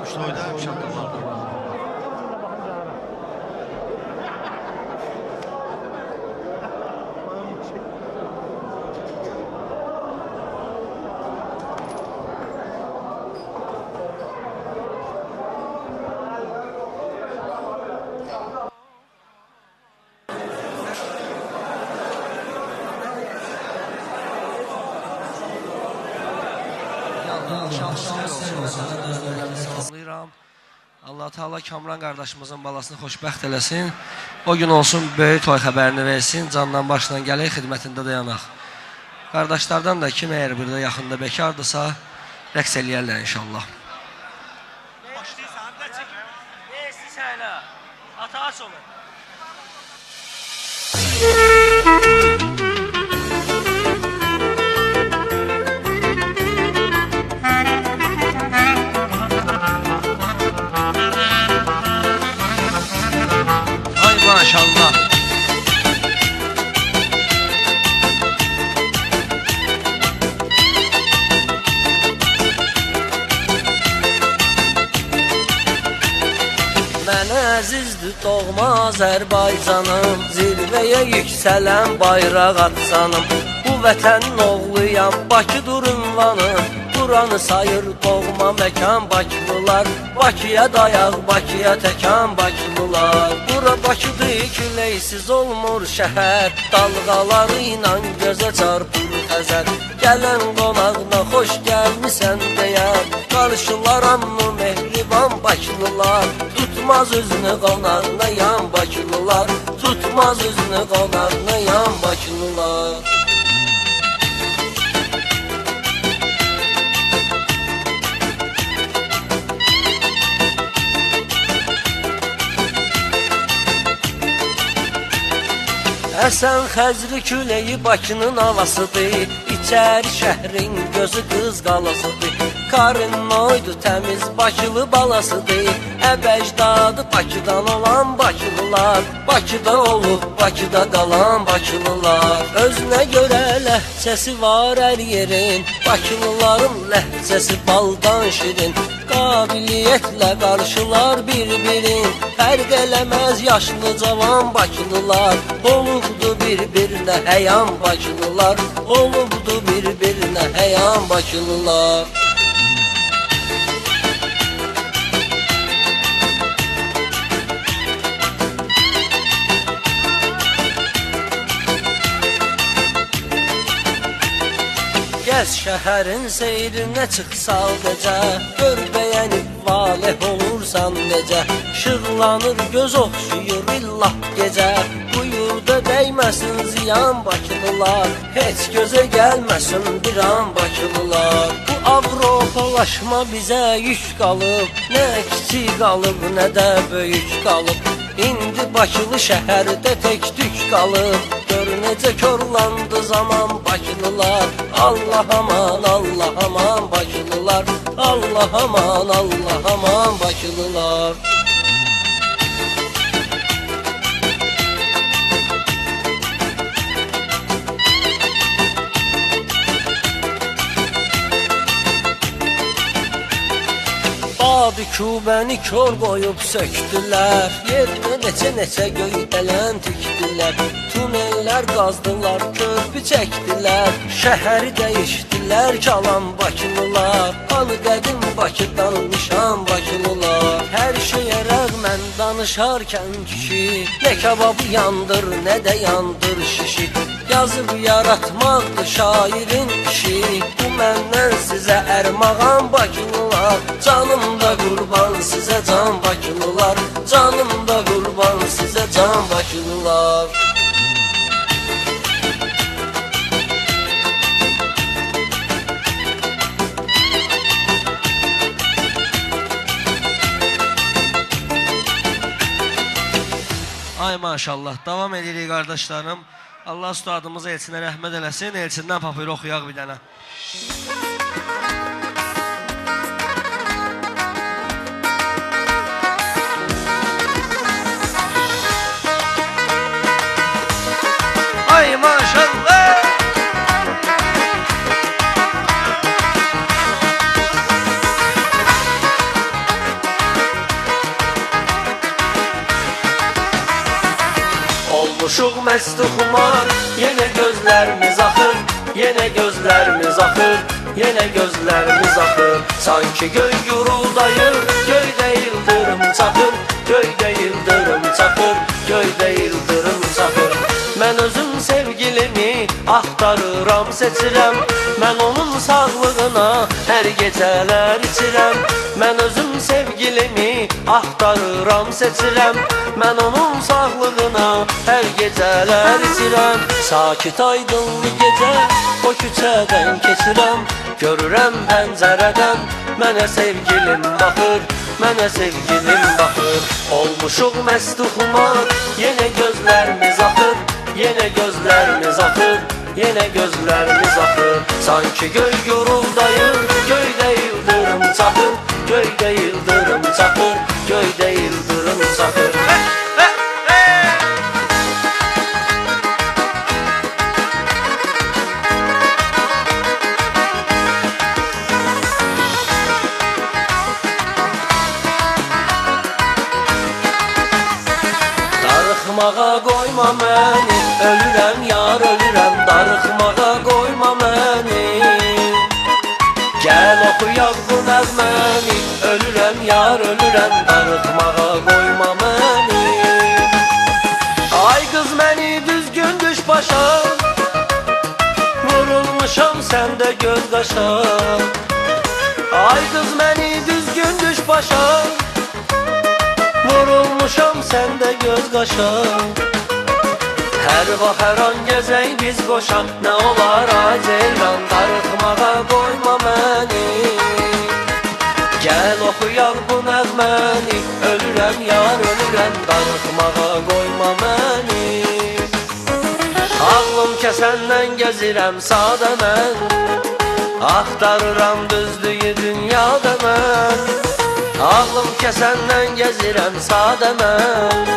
güclü oynamış adamlardır. Salamlayıram. Allah Teala Kamran qardaşımızın balasını xoşbəxt eləsin. O gün olsun böyük toy xəbərini versin. Candan başla gələk xidmətində dayanaq. Qardaşlardan da kim əgər burada yaxında bekardırsa rəqs eləyərlər inşallah. Başlayırsan, da çək. Ne istəyirsən elə? Ata aç onu. Maşallah. Mən əzizdir doğma Azərbaycanım, zirvəyə yüksələn bayraq atsanım. Bu vətənin oğluyam, Bakıdır ünvanım, buranı sayır doğma məkan Bakılılar. Bakıya dayaq, Bakıya təkan Bakılılar. Bura Bakıdır, küləysiz olmur şəhər, dalğaları ilə gözə çarpır Xəzər. Gələn qonağına xoş gəlmisən deyər, qarşılar amma mehriban Bakılılar. Tutmaz özünü qonağına yan Bakılılar, tutmaz özünü qonağına yan Bakılılar. Əsən xəzri küləyi Bakının havasıdır, İçəri şəhrin gözü qız qalasıdır. Karinoydu təmiz Bakılı balasıdır, əbəcdadı Bakıdan olan Bakılılar. Bakıda olub Bakıda qalan Bakılılar. Özünə görə ləhcəsi var hər yerin, Bakılıların ləhcəsi baldan şirin. Qabiliyyətlə qarşılar bir-birin, fərq eləməz yaşlı cavan Bakılılar. Olubdu bir-birinə həyan Bakılılar, olubdu bir-birinə həyan Bakılılar. Gəz şəhərin seyrinə çıx sadəcə, gör bəyənib valeh olursan necə. Şığlanır göz oxşuyur illah gecə, bu yurda dəyməsin ziyan Bakılılar. Heç gözə gəlməsin bir an Bakılılar. Bu Avropalaşma bizə yük qalıb, nə kiçik qalıb, nə də böyük qalıb. İndi Bakılı şəhərdə tək tük qalıb, gör necə körlandı zaman Bakılılar. Allah aman, Allah aman Bakılılar, Allah aman, Allah aman Bakılılar. Badı kübəni kör qoyub söktülər, yerinə neçə göydələn tikdilər. Tunellər qazdılar, körpü çəkdilər, şəhəri dəyişdilər kalan Bakılılar. Hanı qədim Bakıdan nişan Bakılılar. Hər şeyə rəğmən danışarkən kişi, nə kebabı yandır, nə də yandır şişi. Yazıb yaratmaqdır şairin işi, bu məndən sizə ərmağan Bakılılar. Canım da qurban sizə can Bakılılar, canım da qurban sizə can Bakılılar. Ay maşallah, davam edirik qardaşlarım. Allah ustadımızı Elçinə rəhmət eləsin, Elçindən papir oxuyaq bir dənə. Ay maşallah. Olmuşuq məst xumar, yenə gözlərimiz axır, yenə gözlərimiz axır, yenə gözlərimiz axır. Sanki göy guruldayır, göydə yıldırım çaxır, göydə yıldırım çaxır, göydə yıldırım çaxır. Mən özüm sevgilimi axtarıram, seçirəm, mən onun sağlığına hər gecələr içirəm. Mən özüm sevgilimi axtarıram, seçirəm, mən onun sağlığına hər gecələr içirəm. Sakit aydınlı gecə o küçədən keçirəm, görürəm pəncərədən mənə sevgilim baxır, mənə sevgilim baxır. Olmuşuq məst xumar, yenə gözlərimiz axır, yenə gözlərimiz axır, yenə gözlərimiz axır. Sanki göy guruldayır, göydə yıldırım çaxır, göydə yıldırım çaxır, göydə yıldırım çaxır. Darıxmağa qoyma məni, ölürəm yar ölürəm, darıxmağa qoyma məni. Gəl oxuyaq bu nəğməni, ölürəm yar ölürəm, darıxmağa qoyma məni. Ay qız məni düzgün düş başa, vurulmuşam səndə göz qaşa. Ay qız məni düzgün düş başa, vurulmuşam səndə göz qaşa. Hər vaxt hər an gəzək biz qoşa, nə olar ay ceylan, darıxmağa qoyma məni. Gəl oxuyaq bu nəğməni, ölürəm yar ölürəm, darıxmağa qoyma məni. Ağlım kəsəndən gəzirəm sadə mən, axtarıram düzdüyü dünyada mən. Ağlım kəsəndən gəzirəm sadə mən,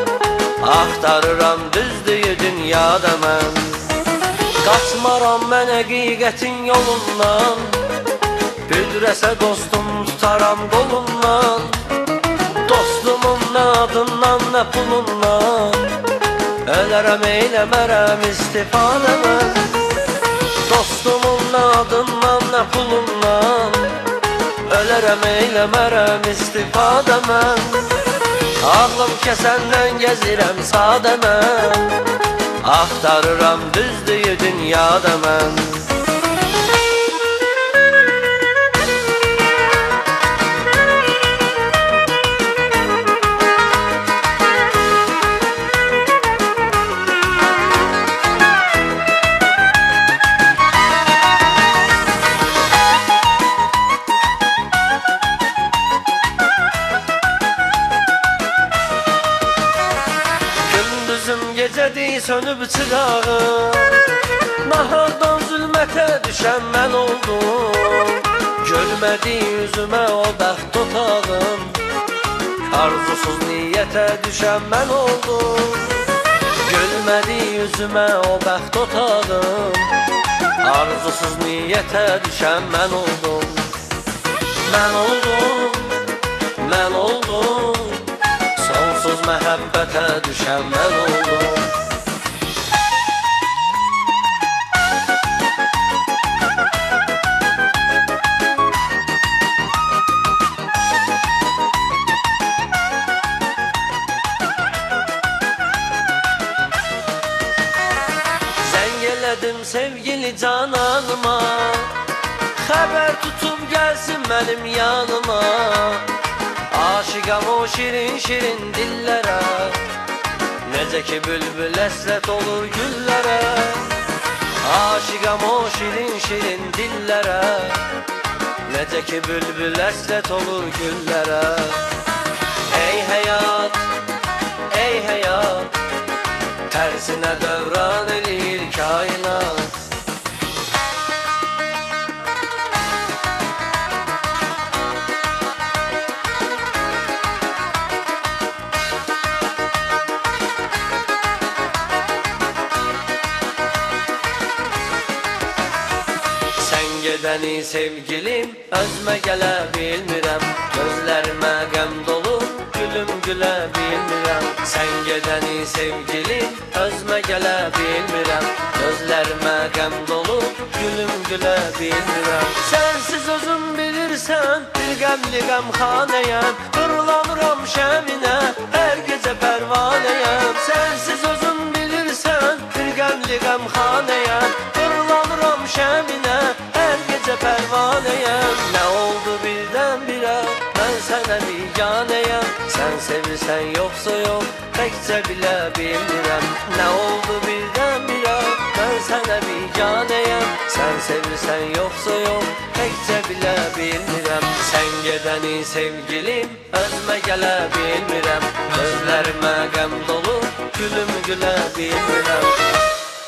axtarıram düzdüyü dünyada mən. Qaçmaram mən həqiqətin yolundan, büdrəsə dostum tutaram qolundan. Dostumun nə adından nə pulundan, ölərəm eyləmərəm istifadə mən. Dostumun nə adından nə pulundan, ölərəm eyləmərəm istifadə mən. Ağlım kəsəndən gəzirəm sadə mən, axtarıram düzdüyü dünyada mən. Gecədir sönüb çırağım, nahardan zülmətə düşən mən oldum. Gölmədi yüzümə o bəxt otağım, arzusuz niyyətə düşən mən oldum. Gölmədi yüzümə o bəxt otağım, arzusuz niyyətə düşən mən oldum. Mən oldum, mən oldum, sonsuz məhəbbətə düşən mən oldum. Zəng elədim sevgili cananıma, xəbər tutub gəlsin mənim yanıma. Aşıqam o şirin şirin dillərə, necə ki bülbül əsrət olur güllərə. Aşıqam o şirin şirin dillərə, necə ki bülbül əsrət olur güllərə. Ey həyat, ey həyat, tərsinə dövran edir kainat. Gedəni sevgilim özümə gələ bilmirəm, gözlərimə qəm dolu gülüm gülə bilmirəm. Sən gedəni sevgilim, özmə gələ bilmirəm. Gözlərimə qəm dolu, gülüm gülə bilmirəm. Sənsiz özüm bilirsən, bir qəmli qəmxanəyəm. Fırlanıram şəminə, hər gecə pərvanəyəm. Sənsiz özüm bilirsən, bir qəmli qəmxanəyəm. Fırlanıram şəminə, hər gecə pərvanəyəm. Nə oldu birdən-birə, mən sənə biganəyəm. Sən sevirsən yoxsa yox, təkcə bilə bilmirəm. Nə oldu birdən-birə, mən sənə biganəyəm. Sən sevirsən yoxsa yox, təkcə bilə bilmirəm. Sən gedəni sevgilim, özmə gələ bilmirəm. Gözlərimə qəm dolu, gülüm gülə bilmirəm.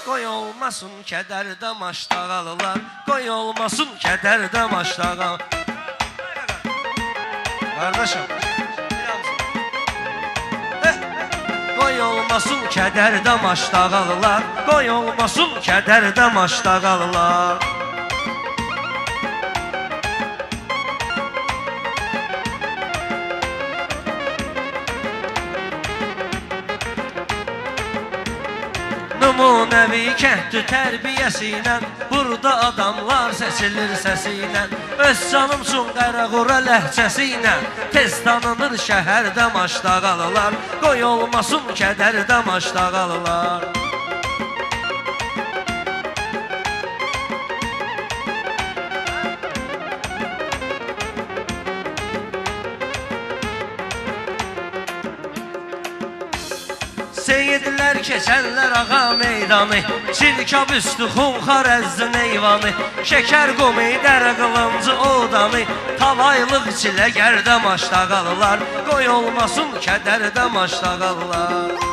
Qoy olmasın kədərdə maşdağalılar, qoy olmasın kədərdə maşdağalılar. Qardaşım, qoy olmasın kədərdə maşdağalılar, qoy olmasın kədərdə maşdağalılar. Nümunəvi kəndü tərbiyəsilə, burada adamlar seçilir səsilə. Öz canım üçün Qaraqura ləhcəsilə, tez tanınır şəhərdə maşdağalılar. Qoy olmasın kədərdə maşdağalılar. Seyidlər keçərlər ağa meydanı, çirkab üstü xunxar əzzin eyvanı. Şəkər qomi, dərə qılıncı odanı, tavaylıq çilə gərdə maşdağalılar. Qoy olmasın kədərdə maşdağalılar.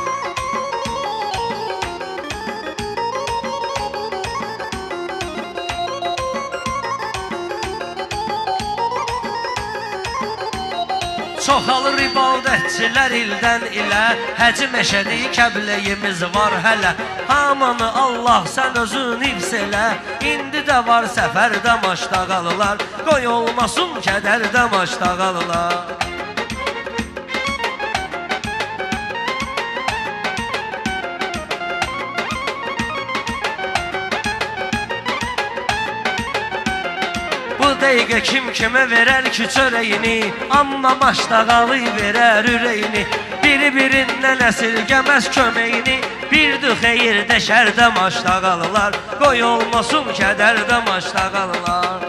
Çoxalır ibadətçilər ildən ilə, Həci Məşədi Kəbləyimiz var hələ. Hamanı Allah sən özün hifz elə, İndi də var səfərdə maşdağalılar. Qoy olmasın kədərdə maşdağalılar. Dəqiqə kim kimə verər ki çörəyini, amma maşdağalı verər ürəyini. Biri-birindən əsirgəməz köməyini, birdir xeyirdə şərdə maşdağalılar. Qoy olmasın kədərdə maşdağalılar.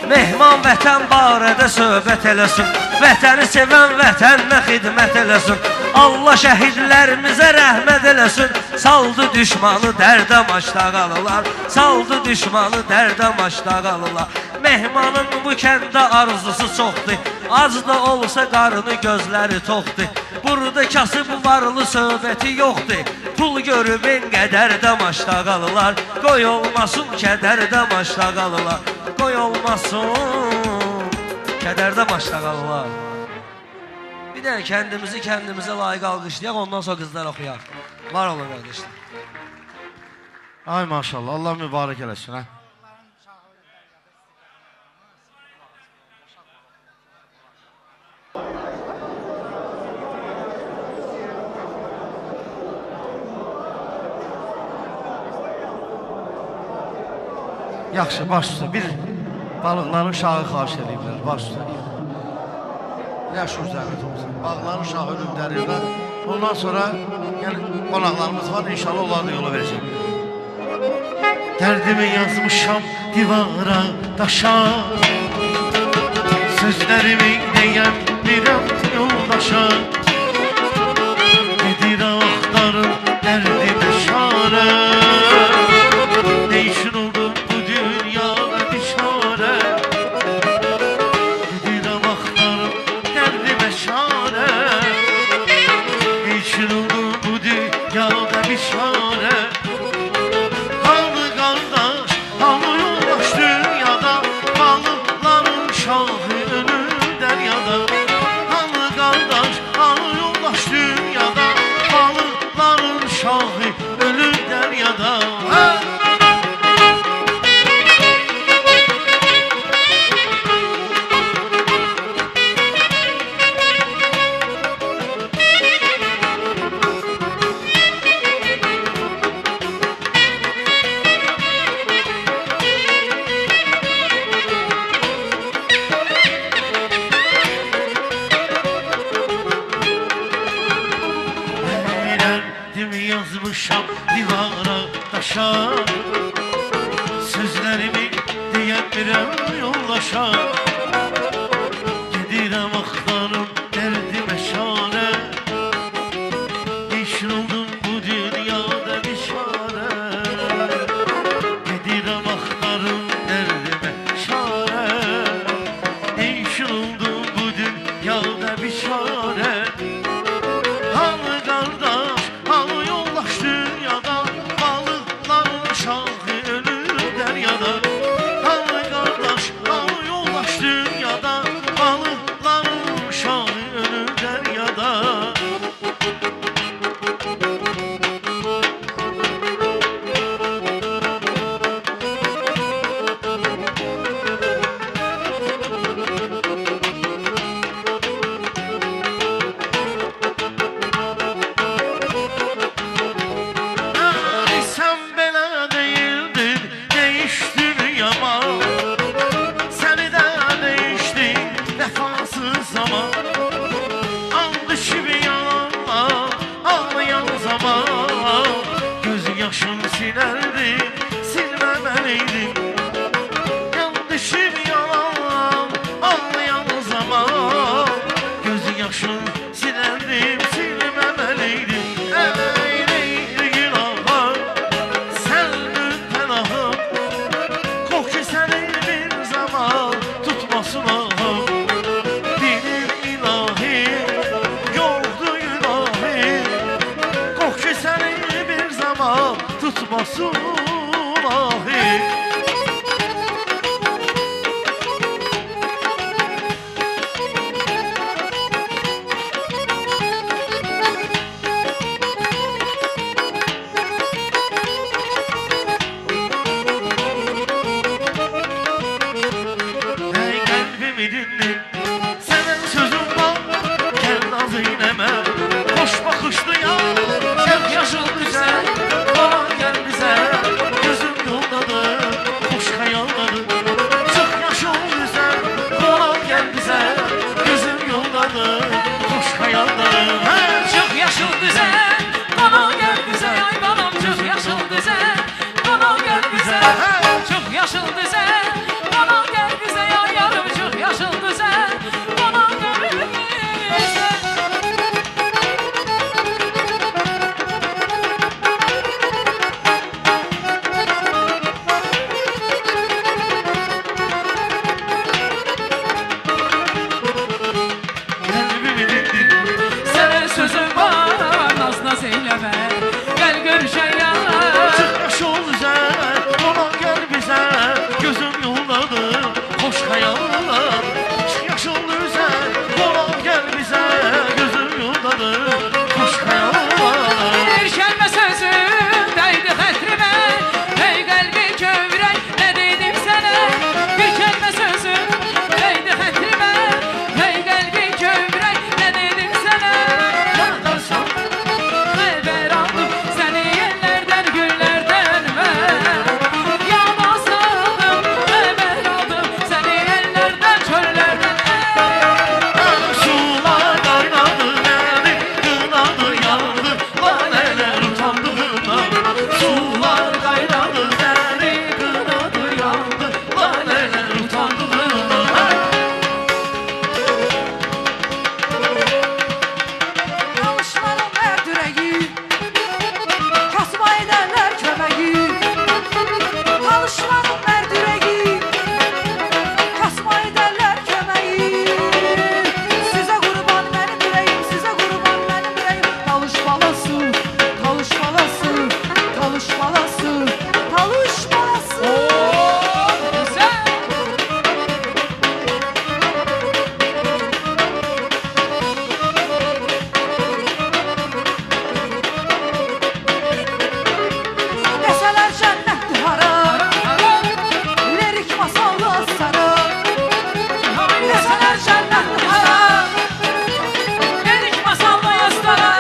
Mehman vətən barədə söhbət eləsin, vətəni sevən vətəninə xidmət eləsin. Allah şəhidlərimizə rəhmət eləsin, saldı düşmanı dərdə maşdağalılar. Saldı düşmanı dərdə maşdağalılar. Mehmanın bu kəndə arzusu çoxdur, az da olsa qarını gözləri toxdur. Burada kasıb varlı söhbəti yoxdur, pul görüb en qədərdə maşdağalılar. Qoy olmasın kədərdə maşdağalılar. Qoy olmasın kədərdə maşdağalılar. Bir də kəndimizi kəndimizə layiq alqışlayaq, ondan sonra qızlar oxuyaq. Var olun qardaşlar. Ay maşallah, Allah mübarək eləsin, hə? Yaxşı, baş üstə. Bir balıqların şahı xahiş ediblər, baş üstə. Yaşur zəhmət olsun. Balıqların şahı ölüm dərirlər. Ondan sonra qonaqlarımız var, inşallah onlar da yola verəcək. Dərdimi yazmışam divara, daşa, sözlərimi deyən birəm yoldaşa. Gedir axtarım dərdimə şarə, değişir oldu bu dünyada dişarə. Gedirəm axtarım dərdimə şarə, değişir oldu bu dünyada dişarə. Hanı qardaş, hanı yoldaş dünyada, balıqların şahı ölür dəryada. Hanı qardaş, hanı yoldaş dünyada, balıqların şahı ölür dəryada. Derdim yazmışam divara taşa, sözlerimi diyemirim yollaşa. Gedirem axtarım derdime şare, Eşin oldum bu dünyada bir şare. Gedirem axtarım derdime şare, Eşin oldum bu dünyada bir şare. Halı kardeş, halı yollaş dünyada, balıkların şahı ölür deryada. Halı kardeş, halı yollaş dünyada, balıkların şahı ölür deryada. Ay sen bela değildin, değiştin yaman. Seni de değişti vefasız zaman. Aldı bir yalanla ağlayan zaman. Göz yaşın silerdi, silmemeliydim. Yanlış bir yalanla ağlayan zaman. Göz yaşın silerdim, silmemeliydim. Ey günahım, sen müptelahım. Kork ki seni bir zaman tutmasın ahım. Benim ilahim yoktu günahim. Kork ki seni bir zaman tutmasın ahim. Ey kalbimi dinle, senin sözün var, gel nazı ineme. Hoş bakışlı ya, sen yaşıl güzel, bana gel bize. Gözüm yoldadır, hoş hayaldadır. Çık yaşıl güzel, bana gel bize. Gözüm yoldadır, hoş hayaldadır. Çok yaşıl güzel, bana gel bize. Ay balam çok yaşıl güzel, bana gel bize. Çok yaşıl güzel, bana gel bize. Ya yarım çok yaşıl güzel, bana gel bize. Kalbimi dinle, Senin sözün var, naz naz eyleme. Gel görüşen yana. çık yaşıl güzel, bana gel bize. Gözüm yoldadır, hoş hayallar. Çık yaşıl güzel, bana gel bize. Gözüm yoldadır, hoş hayallar. Bir kelime sözüm değdi hatrime. Ey kalbi kövrek ne dedim sana. Bir kelime sözüm değdi hatrime. Ey kalbi kövrek ne dedim sana. Yandarsan, Haber aldım seni yerlerden güllerden ben. Yana saldım haber aldım seni yerlerden çöllerden. sular kaynadı, beni kınadı, yandı. Laleler utandığından. Sular kaynadı, beni kınadı, yandı. Laleler utandığından. Alışmanın ver düreği, kasma ederler kömeği. Alışmanın ver düreği, kasma ederler kömeği. Size kurban benim yüreğim, size kurban benim yüreğim. Talış balası, talış balası, talış balası, talış balası. Güzel. Deseler cennettir hara, lirik masallı sana. Deseler cennettir hara, Dedik masalla yastara.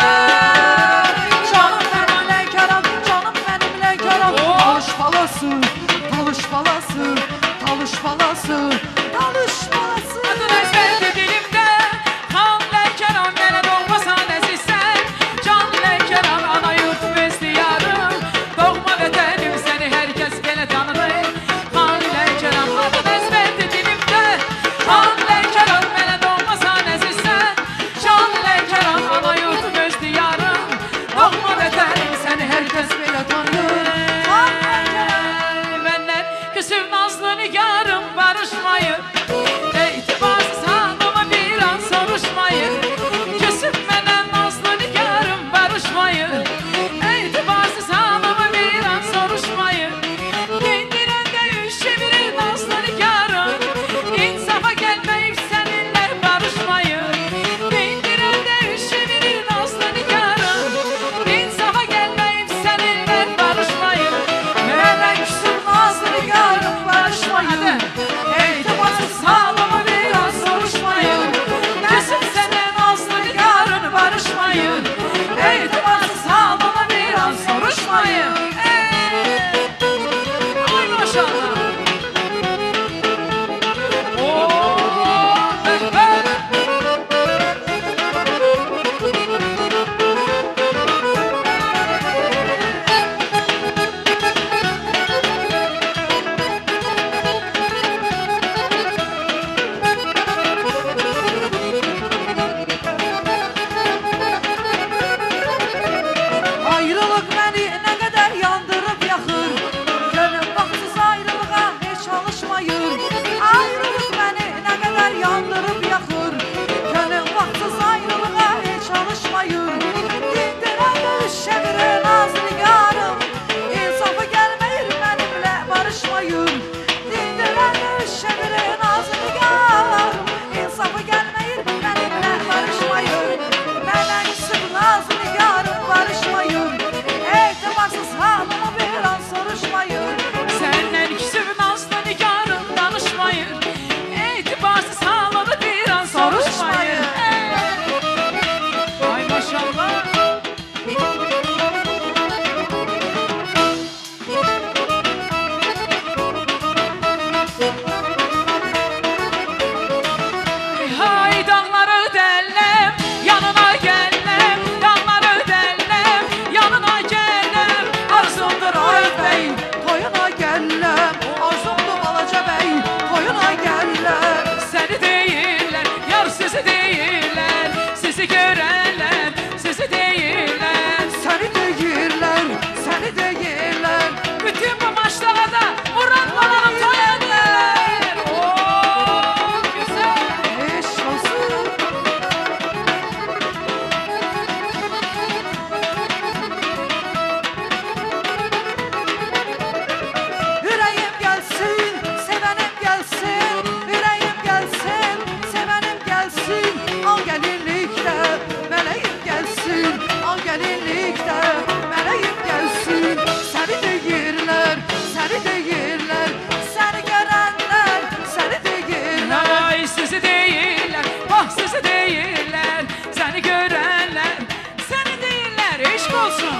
olsun.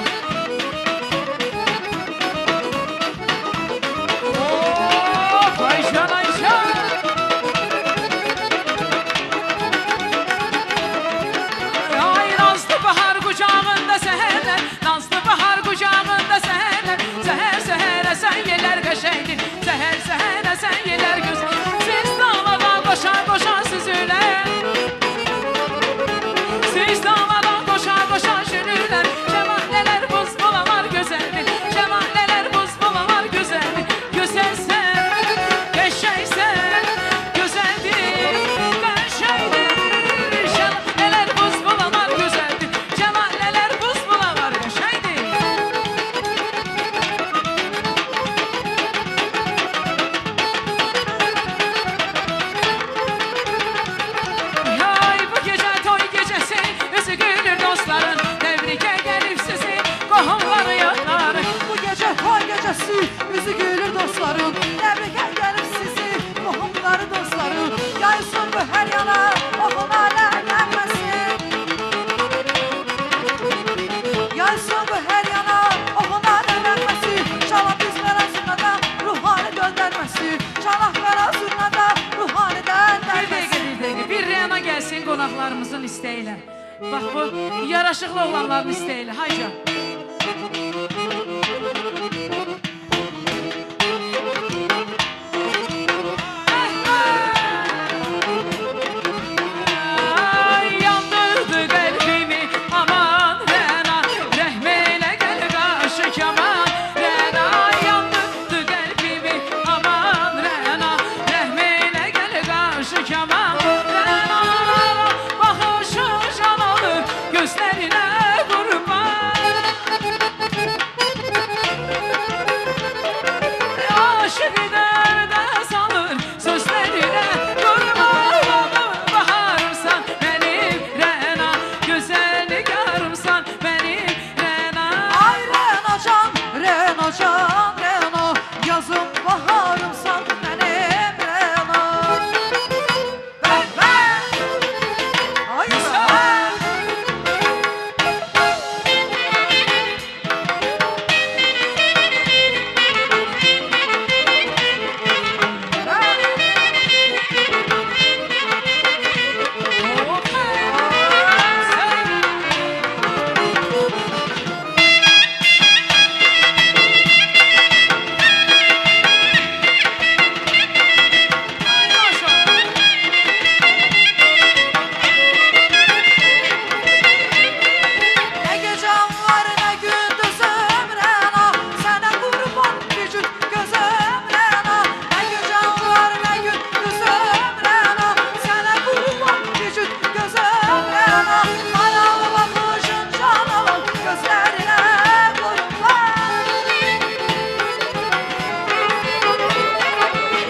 Oh, Ayşan Ayşan. Ay nazlı bahar kucağında seherler, nazlı bahar kucağında seherler. Seher seher esen yeler qəşəngdir, seher seher esen yeler güzel. Siz dağlardan koşa koşa süzüler, siz dağlardan koşa koşa sürüler. Şemaneler buz bulalar güzeldir, şemaneler buz bulalar güzeldir. Güzelsen, qəşəngsən, güzeldir, qəşəngdir. Şemaneler buz bulalar güzeldir, şemaneler buz bulalar qəşəngdir. Ay bu gece toy gecesi, üzü gülür dostların. Tebrike gelip sizi qohumları yanlar. Bu gece toy gecesi, yüzü gülür dostlarım. Təbrikə gəlib sizi, qohumları dostlarım. Yaysın bu hər yana, oxun alənlənməsin. Yaysın bu hər yana, oxun alənlənməsin. Çalaq bizlərə zurnada, ruhani döndərməsin. Çalaq vera zurnada, ruhani Bir dəqiqə, döndərməsin. bir dəqiqə. Bir Reyana gəlsin qonaqlarımızın istəyilə. Bax bu yaraşıqlı oğlanların istəyilə. Hayca. Ay, yandırdı qəlbimi, aman Rəna, rəhm elə gəl qarşı kaman. Rəna, yandırdı qəlbimi, aman Rəna, rəhm elə gəl qarşı kaman. Rəna, baxışı can alır, gözlərinə qurban. Aşığı dərdə salır, sözlərinə qurban. Baharımsan mənim Rəna, gözəl nigarımsan mənim Rəna. Ay Reno can, Reno can, Reno. Yazım baharımsan mənim Reno. Ben, ben. Ay sen. Ne gecem var ne gündüzüm Rena. Sana kurban vücut gözüm Rena. Ne gecem var ne gündüzüm Rena. Sana kurban vücut gözüm Rena. Analı bakışın canalı gözlerine kurban.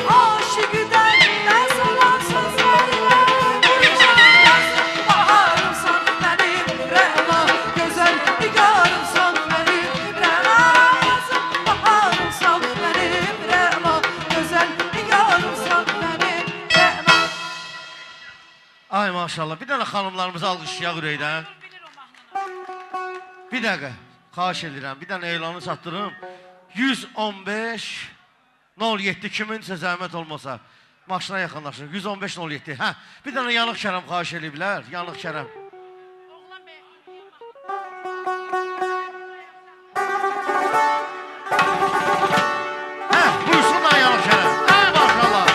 Aşıkıdan ben sana sözlerine kurban. Baharımsan benim Rena. Güzel nigarımsan benim Rena. Baharımsan benim Rena. Güzel nigarımsan benim Rena. Ay maşallah. Bir dənə xanımlarımızı alqışlayaq ürəkdən. Bir dəqiqə. Xahiş edirəm. Bir dənə elanı çatdırım. 115 07 kiminsə zəhmət olmasa maşına yaxınlaşın. 115 07. Hə, bir dənə yanıq kərəm xahiş ediblər. Yanıq kərəm. Hə, buyursunlar yanıq kərəm. Hə, maşallah.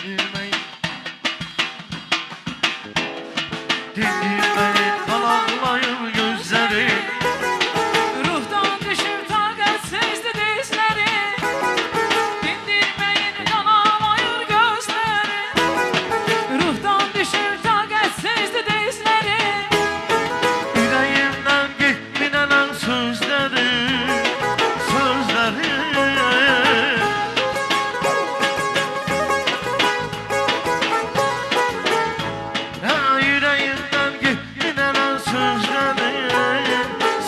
dindirmeyin. Dindirmeyin kanaklayır gözleri. Ruhdan düşüp taqətsizdi dizləri. Dindirməyin qanamayır gözləri. Ruhdan düşüp taqətsizdi dizləri. Yüreğimden gitminen sözleri. Sözleri. Ha, yüreğimden gitminen sözleri.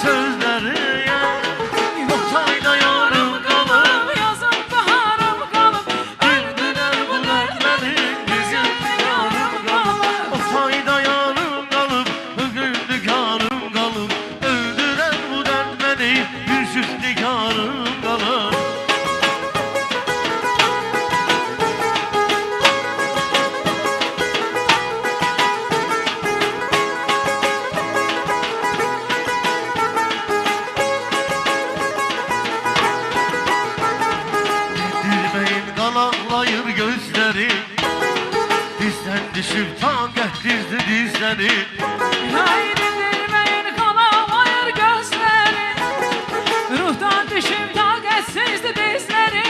Sözleri. Oktayda yarım kalır. Yazın baharım qalıb. Öldüler bu dertlerin bizim yarım kalıp. O fayda yarım kalıp, ögüllük yarım kalıp. Öldüren bu dert beni, bir çiftlik yarım kalıp. Dindirmeyin kanaklayır gözleri. Dizden düşüp taqət dizdi dizleri. Hay dindirməyin qanamayır gözləri. Ruhdan düşüp taqətsizdi dizləri.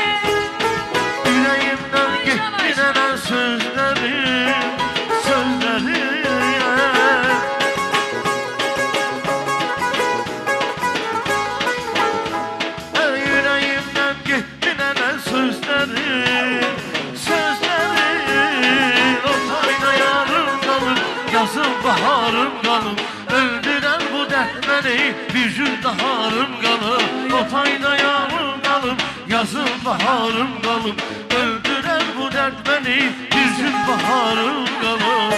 Yüreğimden gitminen sözleri. Sözleri. Yüreğimden gitminen sözleri. Sözleri. O tayda yarım kalıp, yazın baharım kalıp. Öldüren bu dert beni, bir gün daharım kalıp. O tayda yarım kalıp, yazın baharım kalıp. Öldüren bu dert beni, bir gün baharım kalıp.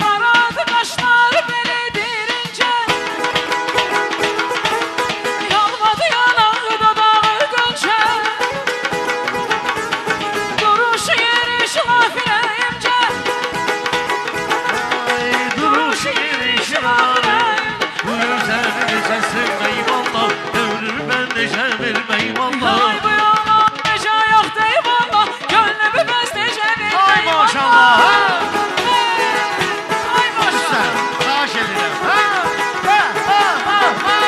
Qaradı qaşları belə dirincə. Yalmadı yanağıda dağı gönçə. Duruşu yerişi laf ürəyimcə. Duruşu girişi var. Bu gözlerini sevmeyim Allah. Ömrümü ben de vermeyim Allah. Ay bu yalan necə yox deyib Allah. Gönlümü bəs necə Ay verməyim maşallah. Allah. Ha? Ay maşallah. Sen, sağ şeride. Ha? Ha? Ha? Ha? Ha?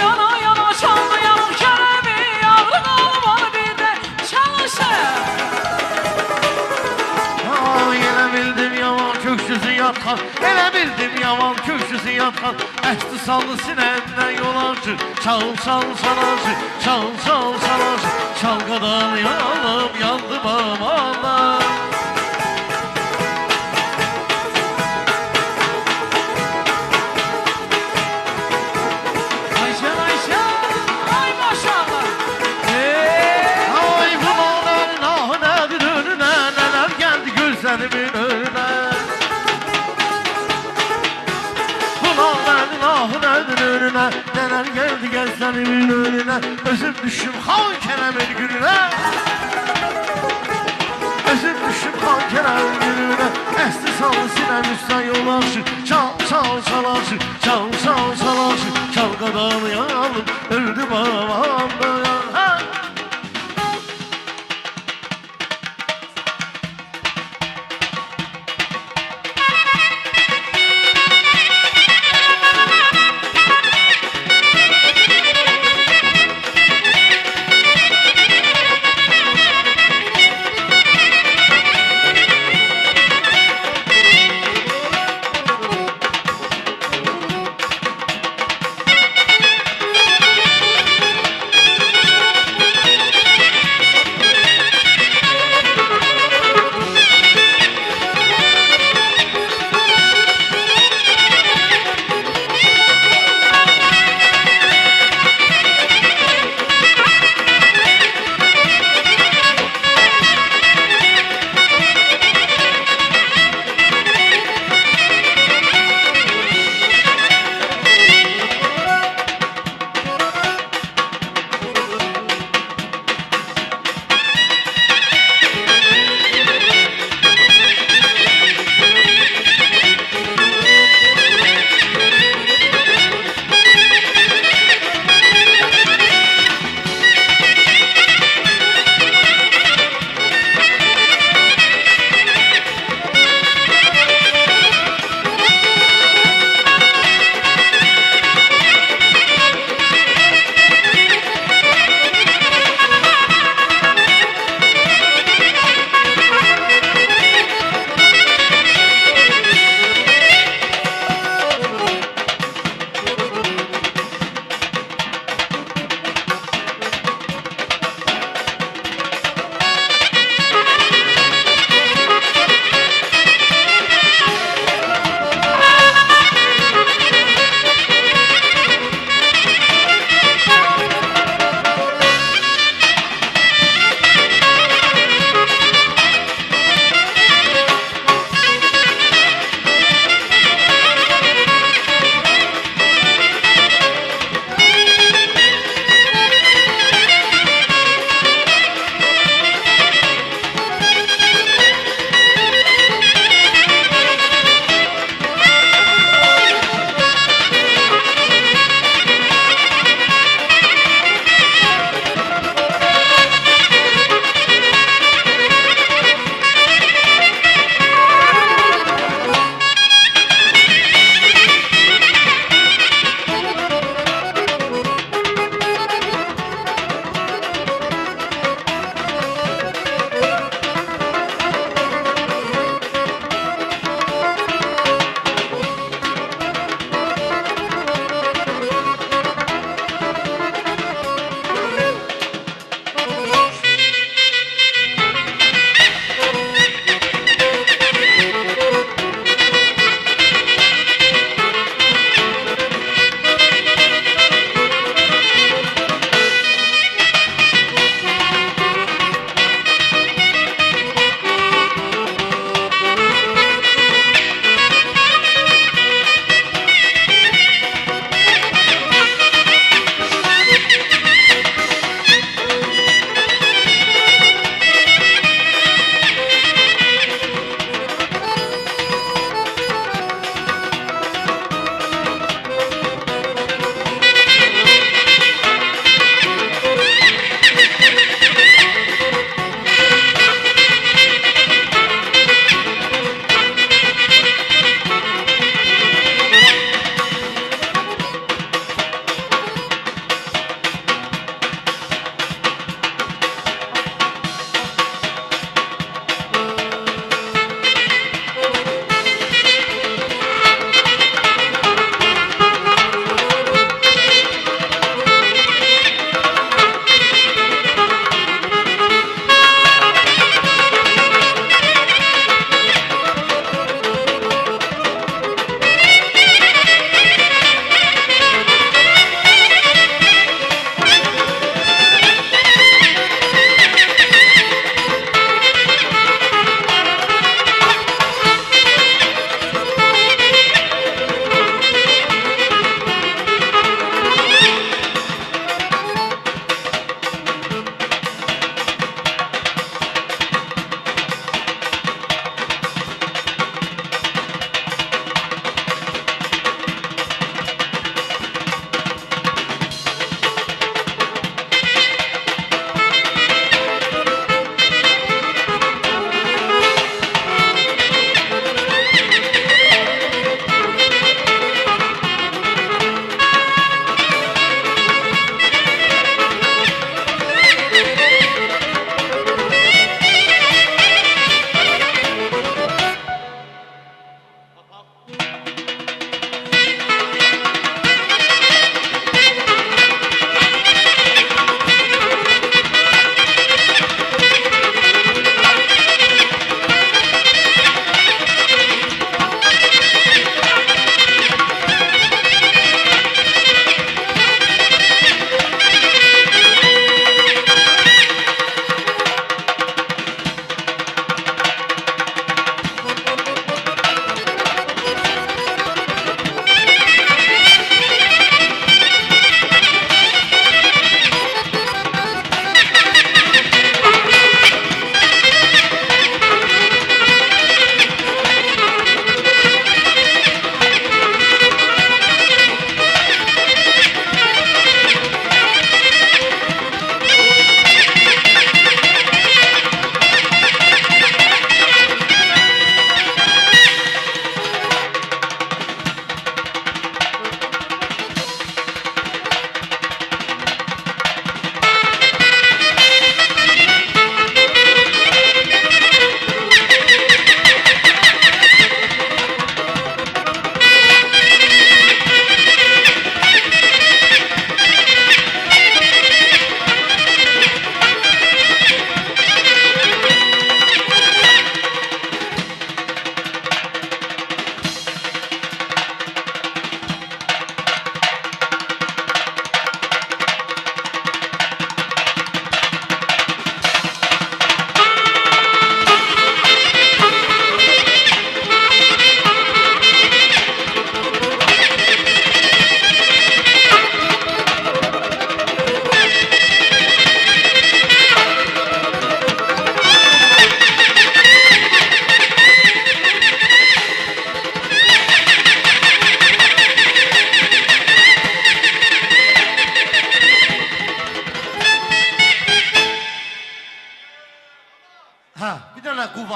Yana yana çalmayan kərəmi. Yavru qalmalı bir də çalışır. Yine bildim yaman köksüzü yatkan. Yine bildim yaman köksüzü yatkan. Əsti sallı sinəndən yol açır. Çal çal salaşı, çal çal salaşı. Çalqadan yanım yandım amanlar. Ayşe Ayşe. Ay maşallah. Ay bu malların ahı nedir önüne. Neler geldi gözlerimin önüne. Bu malların ahı nedir önüne. Neler geldi gözlerimin önüne. Özüm düşüm han keremin gününe. Özüm düşüm han keremin gününe. Esti sallı sinem üstten yol açır. Çal çal salaşı, çal çal salaşı. Çalkadan yanım öldüm aman ha.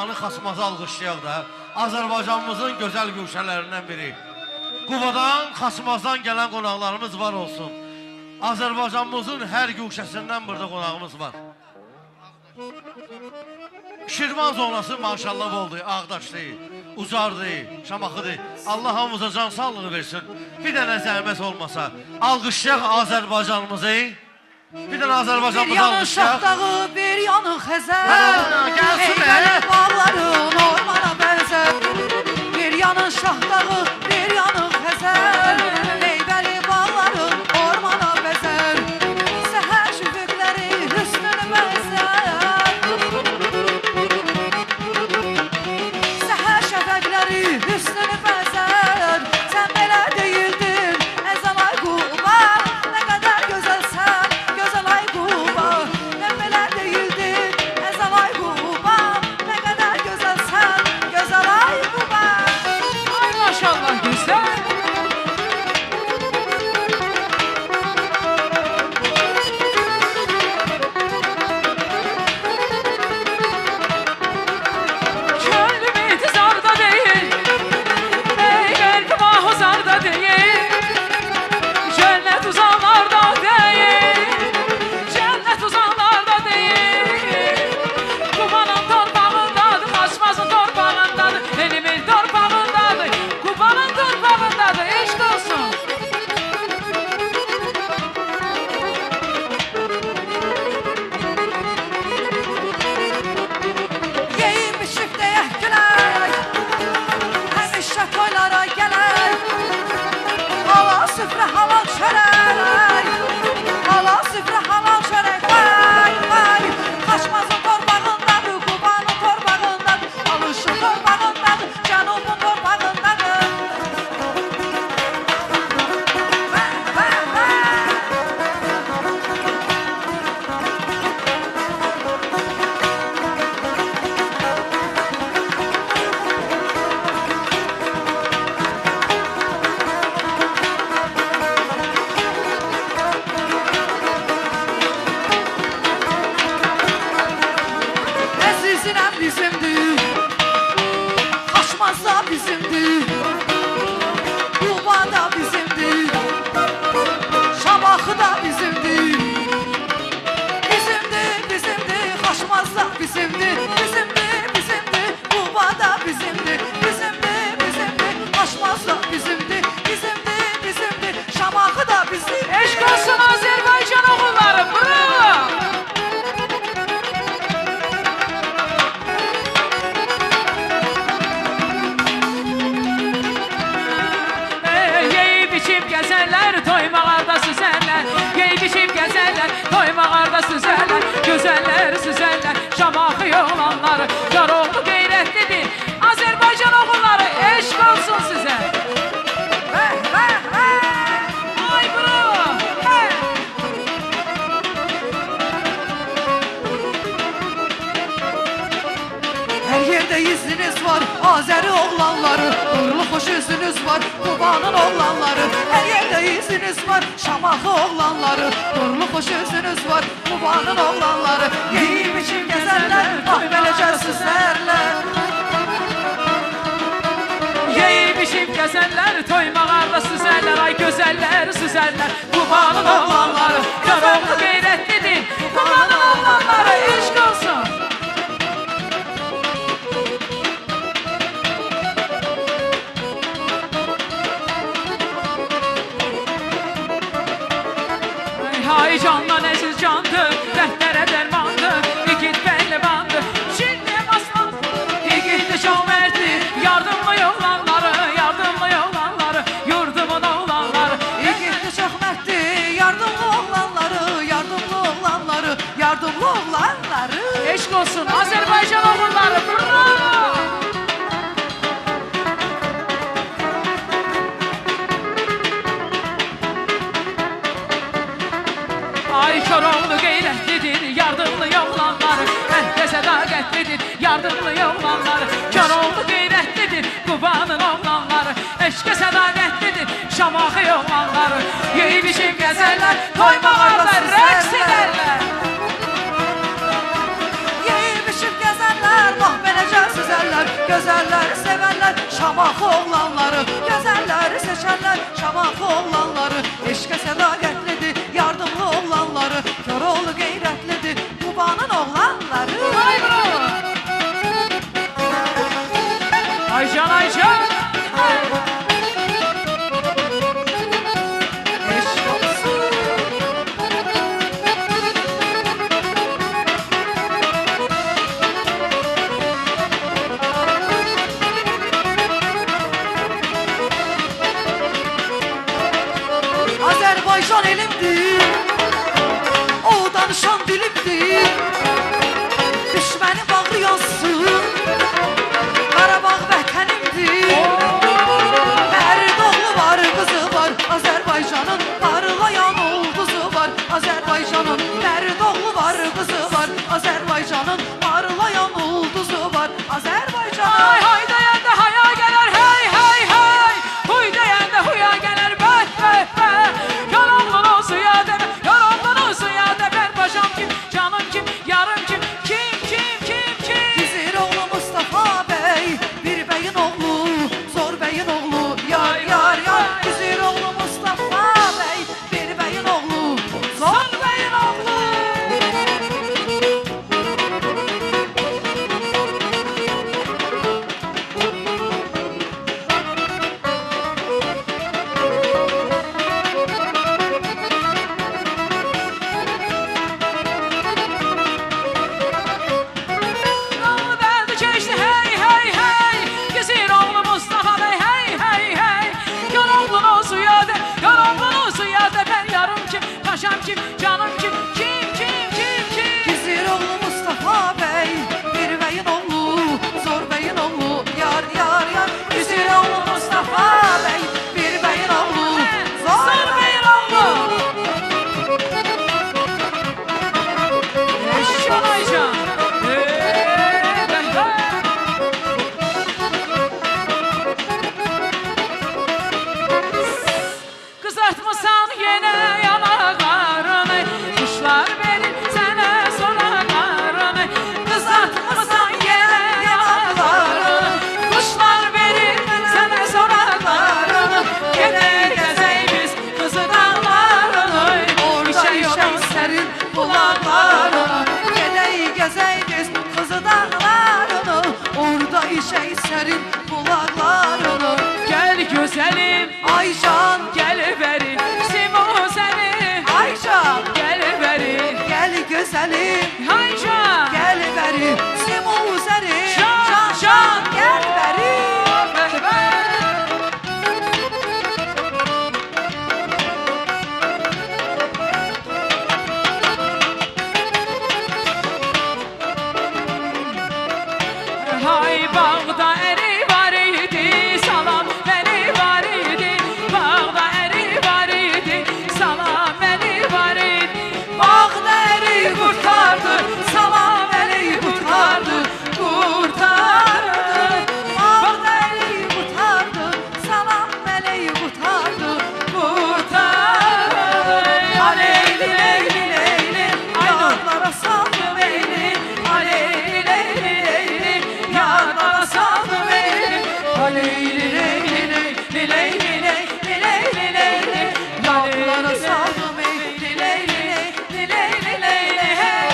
Qubanı Xasmazı alqışlayaq da. Azərbaycanımızın gözəl güşələrindən biri. Qubadan, Xasmazdan gələn qonaqlarımız var olsun. Azərbaycanımızın hər güşəsindən burada qonağımız var. Şirvan zonası maşallah oldu, Ağdaşlı, Ucardı, Şamaxıdır. Allah hamımıza can sağlığı versin. Bir dənə zəhmət olmasa, alqışlayaq Azərbaycanımızı. Bir dənə Bir Azərbaycanımızı yanı alqışlayaq. Şahdağı, bir yanı Xəzər. Ha, gəlsin be. Heydəli bağların ormana bənzər. Bir yanı Şahdağı, bir yanı Xəzər. Heydəli bağların ormana bənzər. Səhər şübhükləri hüsnünü bənzər. Səhər şəfəqləri hüsnünü bənzər. Sən belə deyildin, Əzəlay Quba. Nə qədər gözəlsən, gözəlay Quba. Mən belə deyildin, Əzəlay Quba. Nə qədər gözəlsən, gözəlay Quba. Ay maşallah güzel. Gönlüm intizarda değil, ey kalbim ahuzarda değil. Cennet uzanlarda değil, cennet uzanlarda değil. Kubanın torpağındadır, Xasmazın torpağındadır, elimin torpağındadır, Kubanın torpağındadır, eşk olsun. Yeyim şiftəyə gülək, həmişə toylara gələk. Hala süfrə, halal çörək, hala süfrə, halal çörək. Vay, vay, Xaçmazın torpağındadır, Qubanın torpağındadır, Alışın torpağındadır, Cənubun torpağındadır. Vay, vay, vay. Əzizinem bizimdir, Xaçmaz da bizimdir, Quba da bizimdir, Şamaxı da bizimdir. Bizimdir, bizimdir, Xaçmaz da bizimdir, bizimdir, bizimdir, Quba da bizimdir, bizimdir, bizimdir, Xaçmaz da bizimdir, bizimdir, bizimdir, Şamaxı da bizimdir. Eşk olsun Azerbaycan oğulları, bravo. Yeyib içib gəzərlər, toymağarda süzərlər. Yeyib içib gəzərlər, toymağarda süzərlər. Gözəllər süzərlər, Şamaxı oğlanları. Koroğlu qeyrətlidir, Azərbaycan oğulları. Eşk olsun sizə. Vəh, vəh, vəh. Ay bravo. Hey. Her yerde iziniz var, Azeri oğlanları. Nurlu hoş yüzünüz var, Kubanın oğlanları. Her yerde iziniz var, Şamaxı oğlanları. Nurlu hoş yüzünüz var, Kubanın oğlanları. Yeyim için gezerler, bak beləcə süzərlər. Yeyib içib gəzərlər, toymağarda süzərlər. Ay gözəllər süzərlər, Qubanın oğlanları. Koroğlu qeyrətlidir, Qubanın oğlanları. Eşk olsun. Hay candan əziz candır, dərdlərə dərmandır, igid pəhləvandır, çinli basmaz. İgidli çox mərdi, yardımlı oğlanları, yardımlı oğlanları, yurdumun oğlanları. İgidli çox məhddi, yardımlı oğlanları, yardımlı oğlanları, yardımlı oğlanları. Eşk olsun Azerbaycan oğulları, bravo. Ay Koroğlu qeyrətlidir, yardımlı oğlanları. Əhdə sədaqətlidir, yardımlı oğlanları. Koroğlu qeyrətlidir, Qubanın oğlanları. Eşqə sədaqətlidir, Şamaxı oğlanları. Yeyib içib gəzərlər, toymağarda rəqs edərlər. Yeyib içib gəzərlər, bax beləcə seçerler, güzeller severler Şamaxı oğlanları, güzelleri seçerler Şamaxı oğlanları, eşqə sədaqətlidir yardımlı oğlanları, Koroğlu qeyrətlidir Qubanın oğlanları. Ay bravo. Aycan Aycan. Eşq olsun. Azərbaycan elimdir, o danışan dilimdir. Düşmənin bağrı yansın, Qarabağ vətənimdir. Məridoğlu var, qızı var, Azərbaycanın parlayan ulduzu var. Azərbaycanın Məridoğlu var, qızı var, Azərbaycanın parlayan ulduzu var. Azərbaycan. Hay hay deyəndə haya gələr, hey hey hey. Huy deyəndə huya gələr, bəh bəh bəh. Yorumlunu suya demə, yorumlunu suya demə. Paşam kim, canım kim, yarım kim, kim kim kim kim. Gizir oğlu Mustafa Bey, bir beyin oğlu, zor beyin oğlu, yar yar yar. Gizir oğlu Mustafa Bey, bir beyin oğlu, zor beyin oğlu. Yolu bəldi keçdi, hey hey hey. Gizir oğlu Mustafa Bey, hey hey hey. Yorumlunu suya de, yorumlunu suya de. Ben yarım kim, paşam kim, canım kim, kim kim kim kim. Gizir oğlu Mustafa Bey, bir beyin oğlu, zor beyin oğlu, yar yar yar. Gizir oğlu Mustafa Bey, bir beyin oğlu, zor beyin oğlu. Aycan Aycan. Kızartmasan yine yanaklarını, kuşlar verir sana sonralarını. Kızartmasan yine yanaklarını, kuşlar verir sana sonralarını. Gider gezey biz kızı dağlarını, Orada işey serin bulaklarını, Gedey gezey biz kızı dağlarını, Orada işey serin bulaklarını. Gel güzelim, Aycan, gel verin Simo seni. Aycan, Gel verin, gel güzelim, Aycan. gel beri, Simu seni, Can, can can, gel beri. Hay bağda eri var idi, salam beni var idi. Bağda eri var idi, salam beni var idi. Bağda eri kurtardı, salam eli kurtardı, kurtardı. Bağda eri kurtardı, salam eli kurtardı, kurtardı. Aleyli leyli leyli, yarlara saldım eyli. Aleyli leyli leyli, yarlara saldım eyli. Aleyli leyli leyli leyli leyli leyli leyli, yarlara saldım eyli. Leyli leyli leyli leyli hey.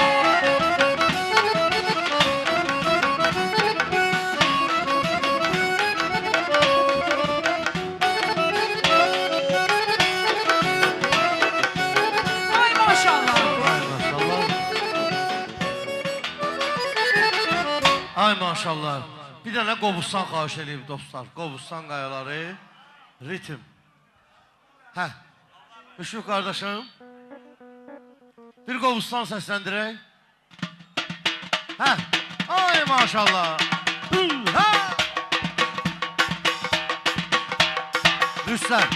Ay maşallah. Ay maşallah. Bir dənə Qobustan xahiş edeyim dostlar. Qobustan qayaları, ritim. Hə, Müşfiq qardaşım. Bir Qobustan səsləndirək. Hə, ay maşallah. Hə. Rüstəm.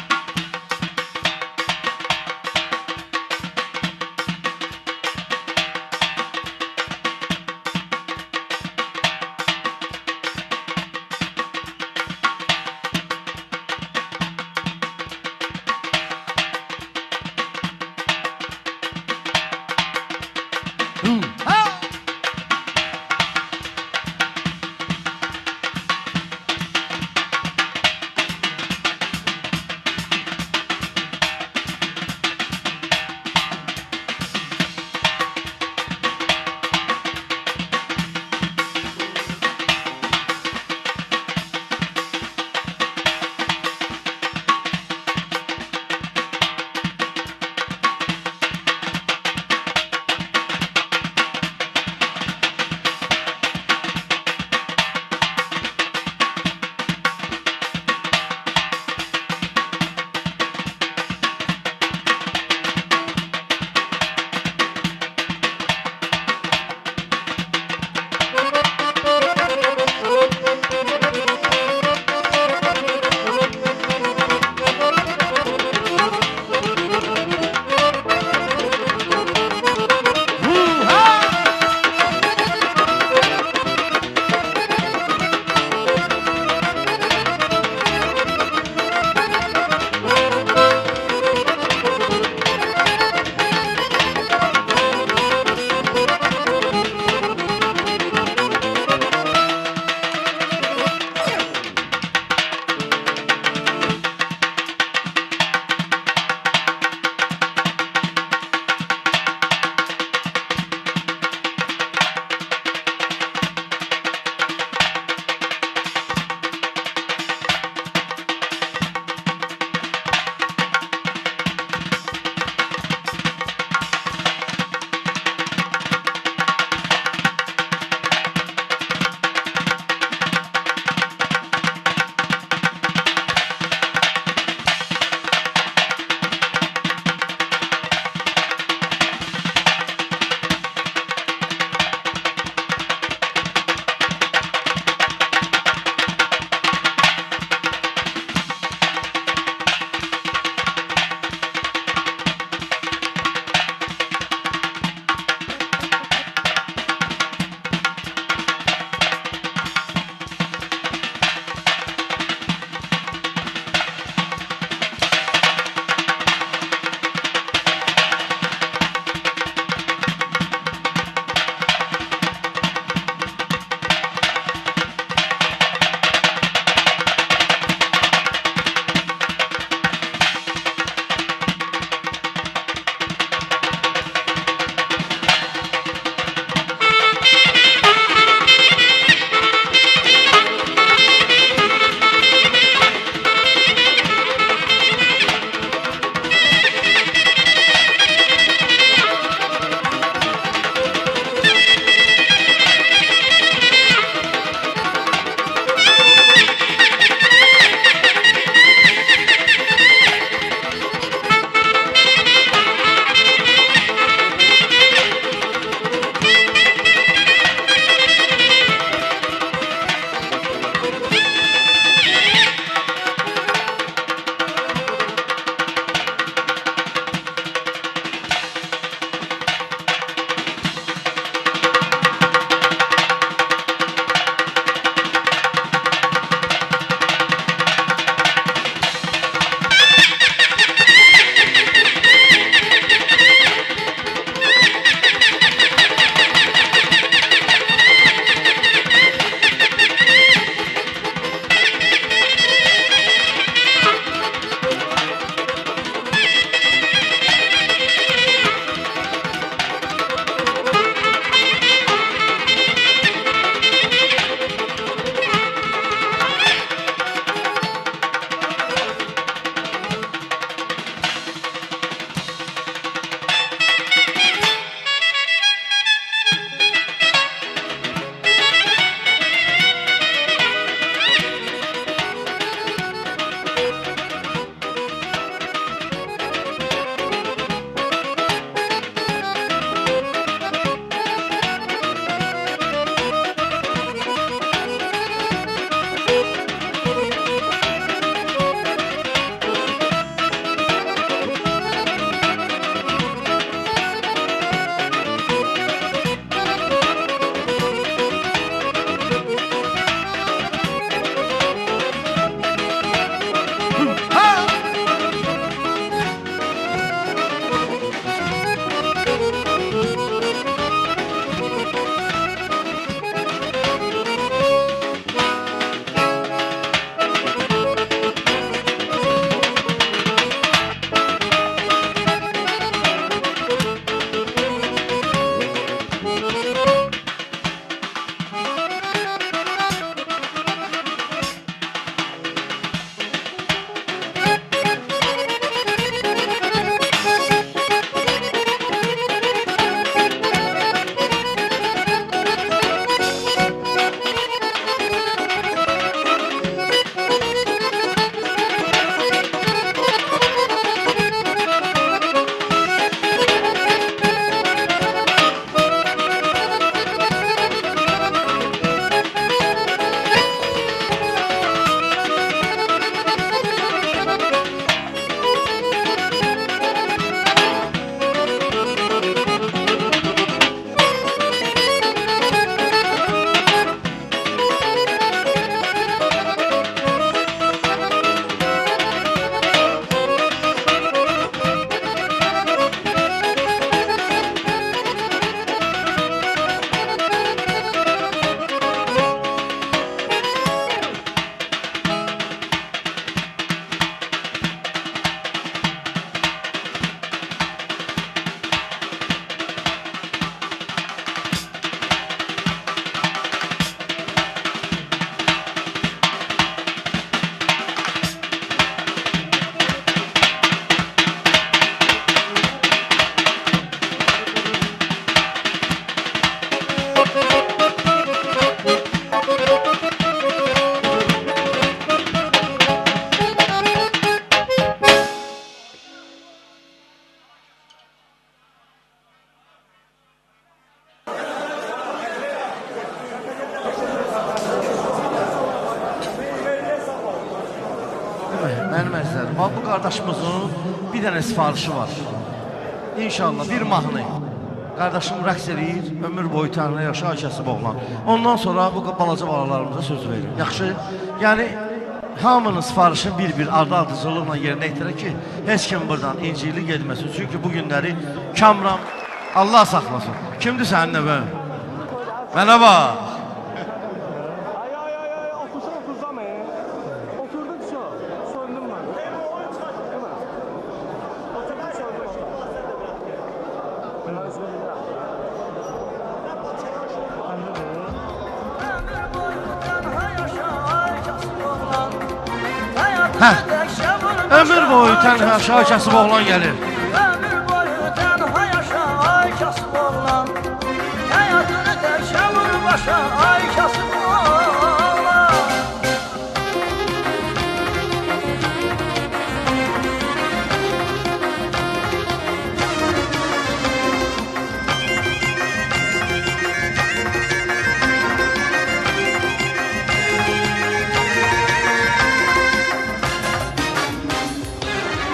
əzizlərim, bu qardaşımızın bir dənə sifarişi var. İnşallah bir mahnı. Qardaşım rəqs eləyir, ömür boyu Tanrı yaşa Ayşəsi Boğlan. Ondan sonra bu balaca balalarımıza söz verir. Yaxşı, yəni hamının sifarişini bir-bir ardı-ardıcılıqla yerinə yetirək ki, heç kim buradan incili gedməsin. Çünki bu günləri Kamran, Allah saxlasın. Kimdir sənin növə? Mənə bax. Ömür boyu tənha şahkası boğulan gəlir. Ömür boyu tənha yaşa ay kasıb oğlan. Həyatını dərşə vur başa ay kasıb oğlan.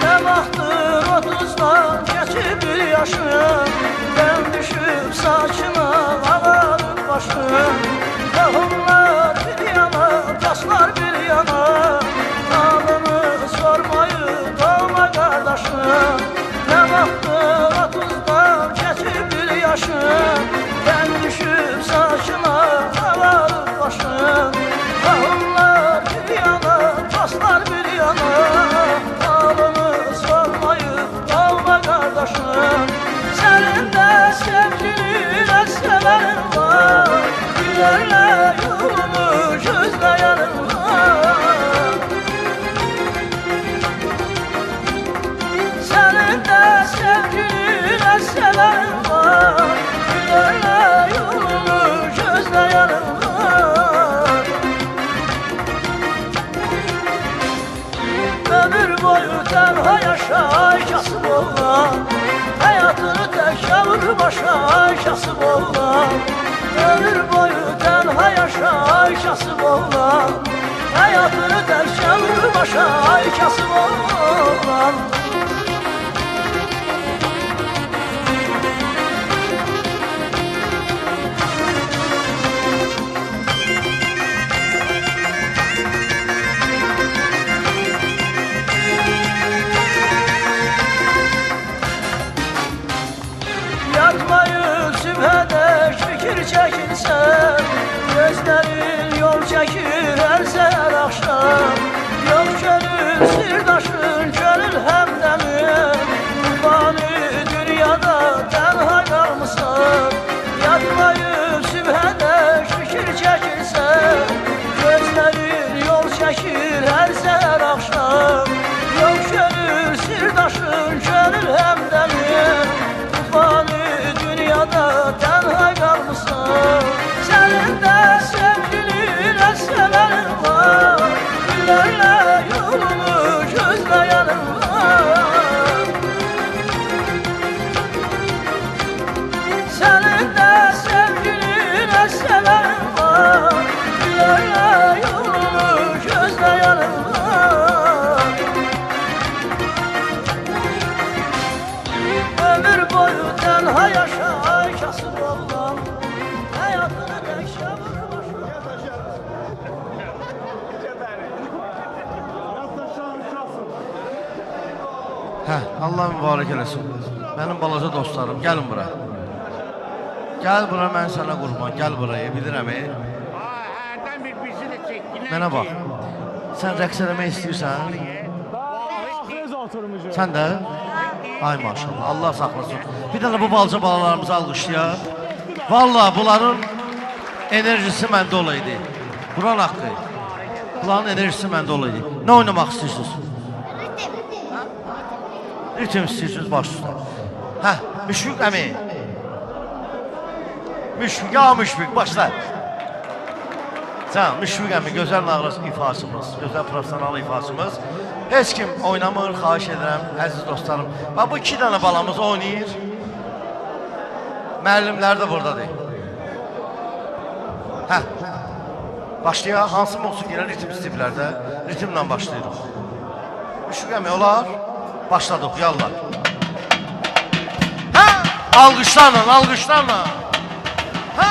Ne vaxtdır 30'dan geçip bir yaşım. Ben düşüp saçıma ağarır başım. Tohumlar bir yana, taşlar bir yana. Halını sormayı doğma kardeşim. Ne vaxtdır 30'dan geçip bir yaşım. Ben düşüp saçıma ağarır başım. Tohumlar bir yana, taşlar bir yana. Halını sormayı doğma kardeşim. Senin de sevgiliyle severim var. Güllerle yolunu gözleyelim var. Senin de sevgiliyle severim var. Güllerle yolunu gözleyelim var. Ömür boyu tenha yaşa Ayşası boğlan. Hayatını terşe vur başa Ayşası boğlan. Ömür boyu tenha yaşa Ayşası boğlan. Hayatını terşe vur başa Ayşası boğlan. Yatmayıp sübhədək fikir çəkilsən. Gözlərin yol çəkir hər səhər axşam. Yox gönül sirdaşın gönül həmdəmin. Fani dünyada tənha qalmısan. Yatmayıp sübhədək fikir çəkilsən. Gözlərin yol çəkir hər səhər axşam. Yox gönül sirdaşın gönül həmdəmin. Fani dünyada tənha qalmısan. Sənin də sevgililə sevərim var. Güllərlə yolunu gözləyənim var. Sənin də sevgililə sevərim var. Güllərlə yolunu gözləyənim var. Ömür boyu tenha yaşa Ayşası boğlan. Hayatını dəkşə vur başa. Allah mübarək eləsin. Mənim balaca dostlarım, gəlin bura. Gəl bura, mən sənə qurban, gəl buraya, bilirəm. Hərdən bir bizi də çək. Mənə bax, sən rəqs eləmək istəyirsən? Sən də? Ay maşallah, Allah saxlasın. Bir dənə bu balaca balalarımızı alqışlayaq. Vallahi bunların enerjisi məndə olaydı. Buran haqqı. Bunların enerjisi məndə olaydı. Nə oynamaq istəyirsiniz? Ritim istəyirsiniz baş üstə. Müşfiq əmi. Müşfiq, ya Müşfiq, başla. Can, Müşfiq əmi, gözəl nağrası ifasımız, gözəl profesional ifasımız. Heç kim oynamır, xahiş edirəm, əziz dostlarım. Bax, bu iki dənə balamız oynayır. Müəllimlər də buradadır. Başlayaq, hansı musiqilə ritim istəyiblər də, ritimlə başlayırıq. Üşüqəmi olar? Başladıq, yallah. Hə! Alqışlarla, alqışlarla. Hə!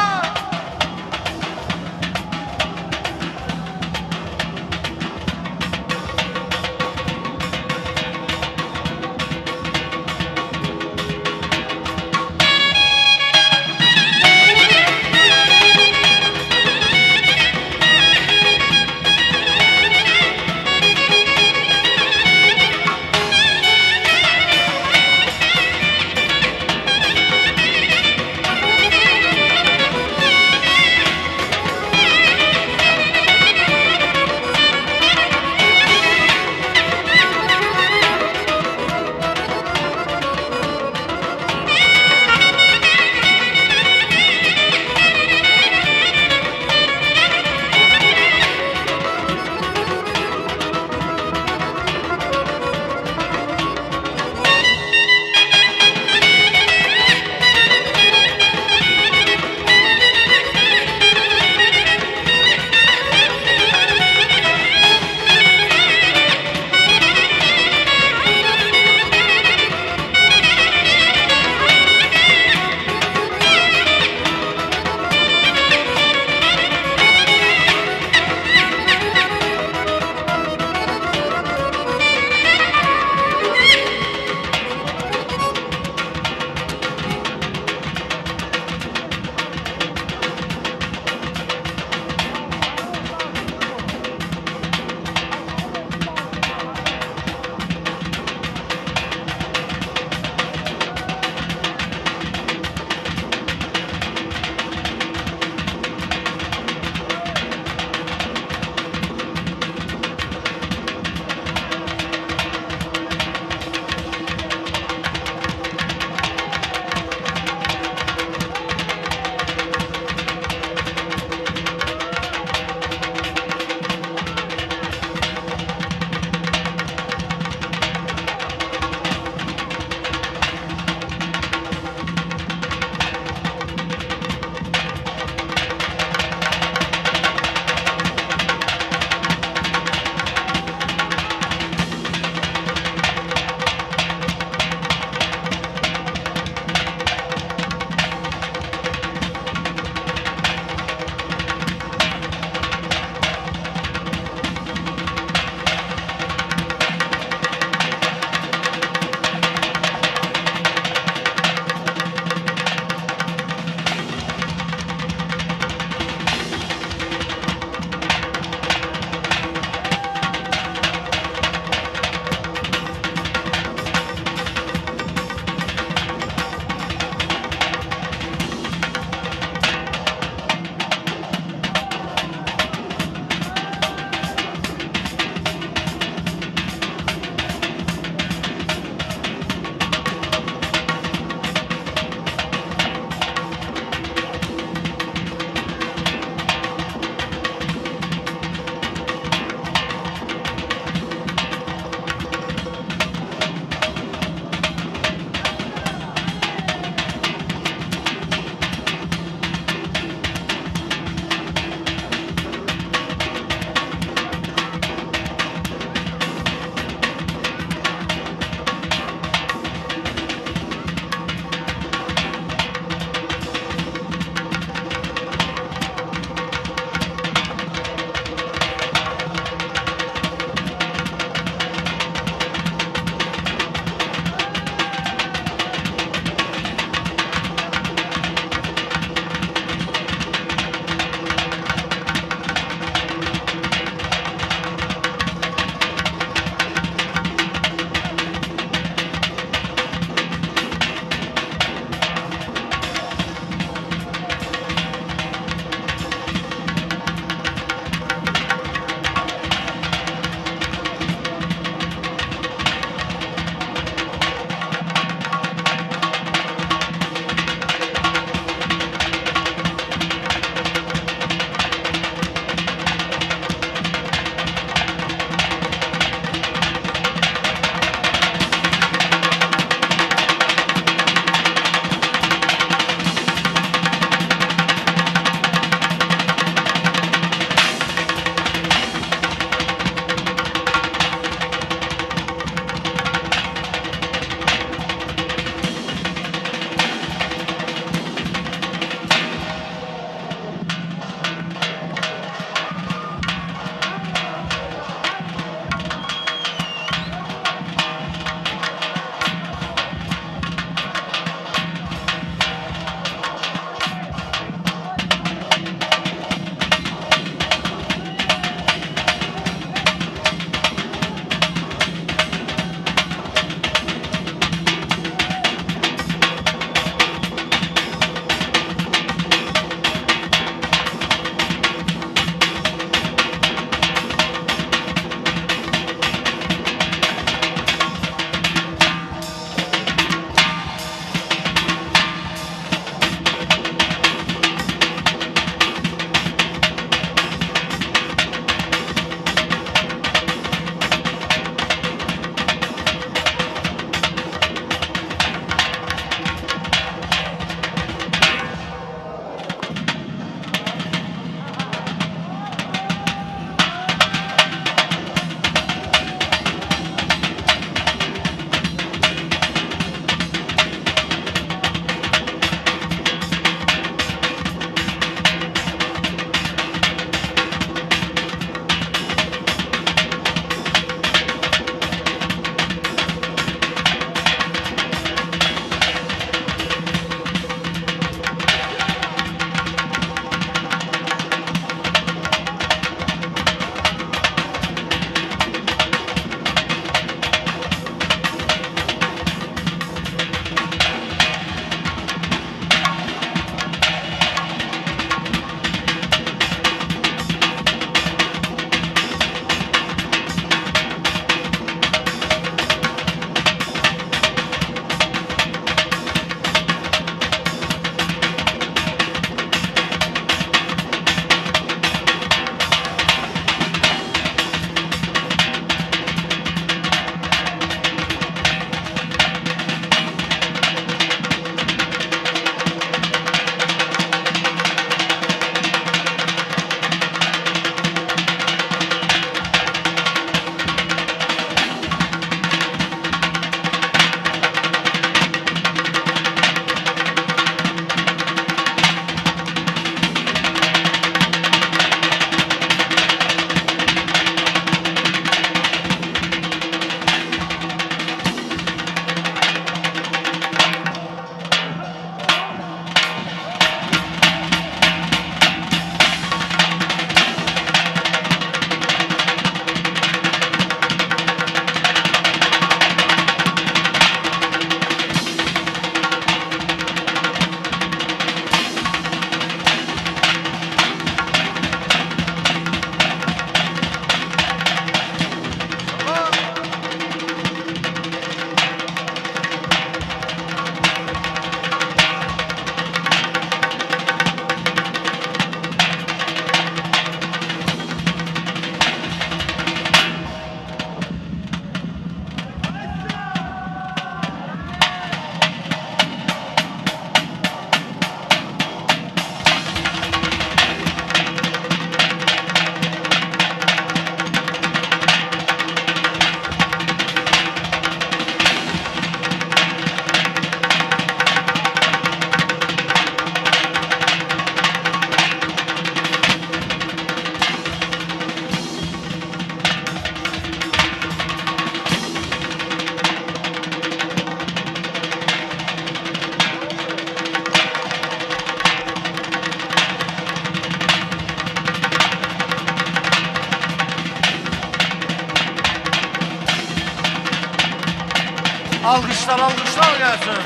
Alqışlar, alqışlar gəlsin.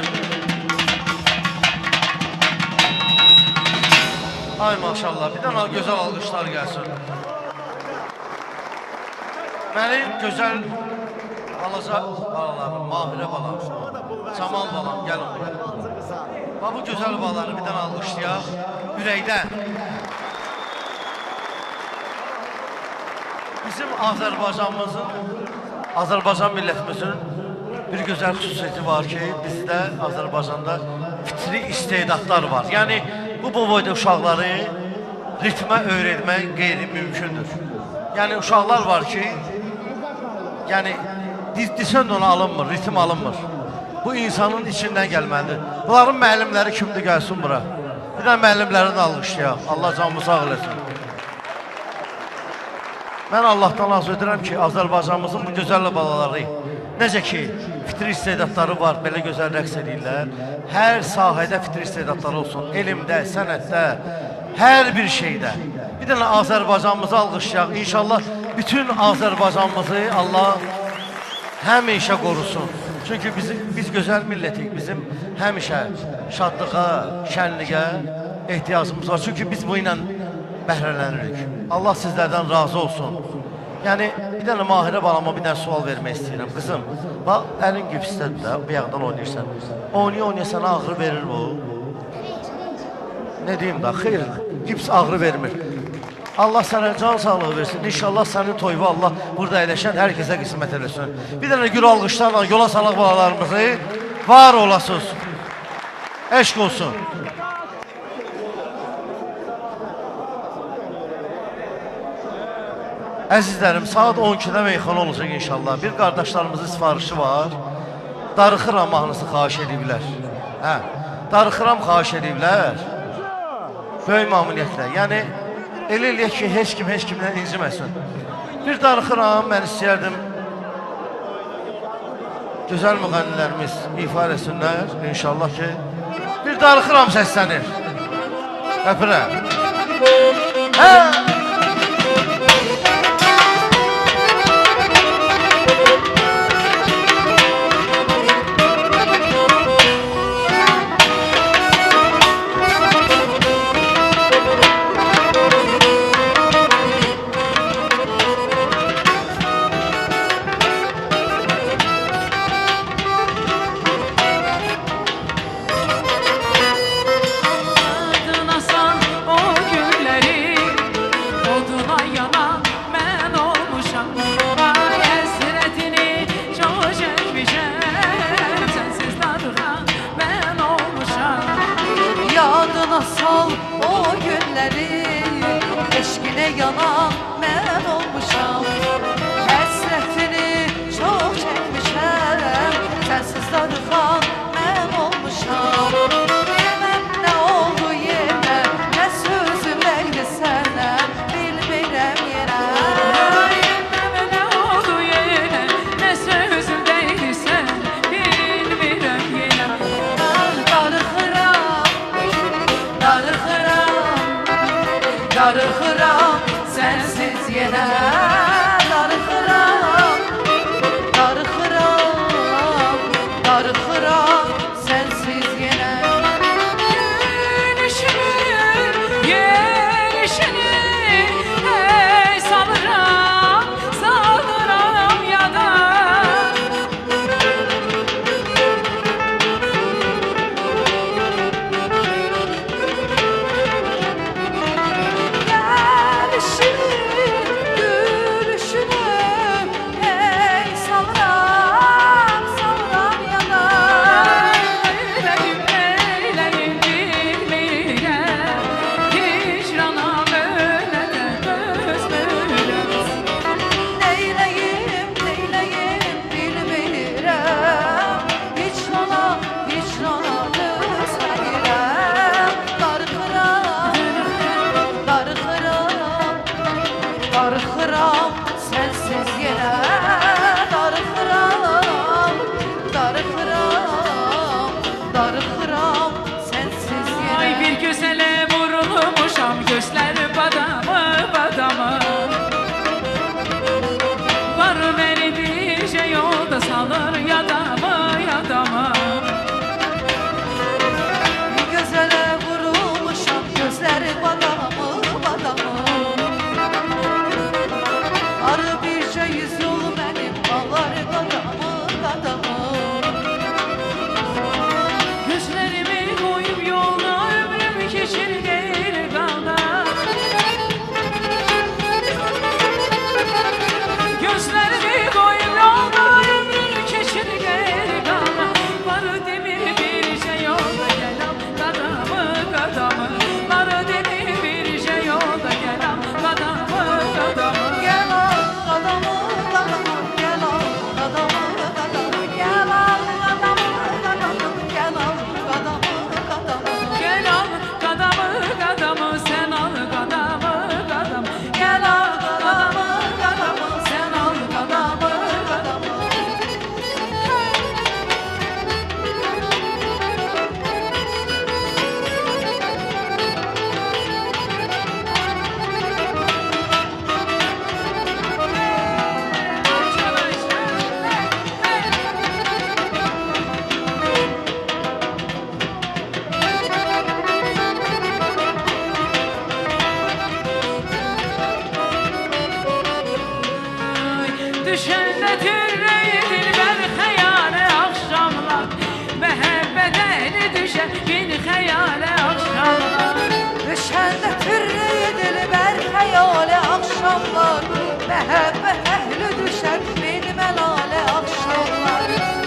Ay maşallah, bir dənə gözəl alqışlar gəlsin. Mənim gözəl balaca balalarım, Mahirə balam, Camal balam, gəlin buraya. Bu gözəl balaları bir dənə alqışlayaq, ürəkdən. Bizim Azərbaycan millətimizin bir gözəl xüsusiyyəti var ki, bizdə Azərbaycanda fitri istedadlar var. Yəni, bu boyda uşaqları ritmə öyrətmək qeyri-mümkündür. Yəni, uşaqlar var ki, yəni, desən də ona alınmır, ritim alınmır. Bu insanın içindən gəlməlidir. Bunların müəllimləri kimdir, gəlsin bura. Bir də müəllimlərini alqışlayaq. Allah canımı sağ eləsin. Mən Allahdan arzu edirəm ki, Azərbaycanımızın bu gözəl balaları, necə ki, fitri istedadları var, belə gözəl rəqs edirlər. Hər sahədə fitri istedadları olsun, elmdə, sənətdə, hər bir şeydə. Bir dənə Azərbaycanımızı alqışlayaq. İnşallah bütün Azərbaycanımızı Allah həmişə qorusun. Çünki biz gözəl millətik, bizim həmişə şadlığa, şənliyə ehtiyacımız var. Çünki biz bu ilə bəhrələnirik. Allah sizlərdən razı olsun. Yəni, bir dənə Mahirə balama bir dənə sual vermək istəyirəm. Qızım, bax, əlin gipsdədir də, bir yaqdan oynayırsan. Oynaya sənə ağrı verir bu. Ne deyim da, xeyr, gips ağrı vermir. Allah sənə can sağlığı versin. İnşallah sənin toyuvu Allah burada əyləşən hər kəsə qismət eləsin. Bir dənə gür alqışlarla yola salaq balalarımızı. Var olasınız. Eşq olsun. Əzizlərim, saat 12-də meyxana olacaq inşallah. Bir qardaşlarımızın sifarişi var. Darıxıram mahnısı xahiş ediblər. Hə, darıxıram xahiş ediblər. Böyük mamuniyyətlə. Yəni, elə eləyək ki, heç kimdən inciməsin. Bir darıxıram, mən istəyərdim. Gözəl müğənnilərimiz ifa etsinlər, inşallah ki. Bir darıxıram səslənir. Öpürəm. Hə!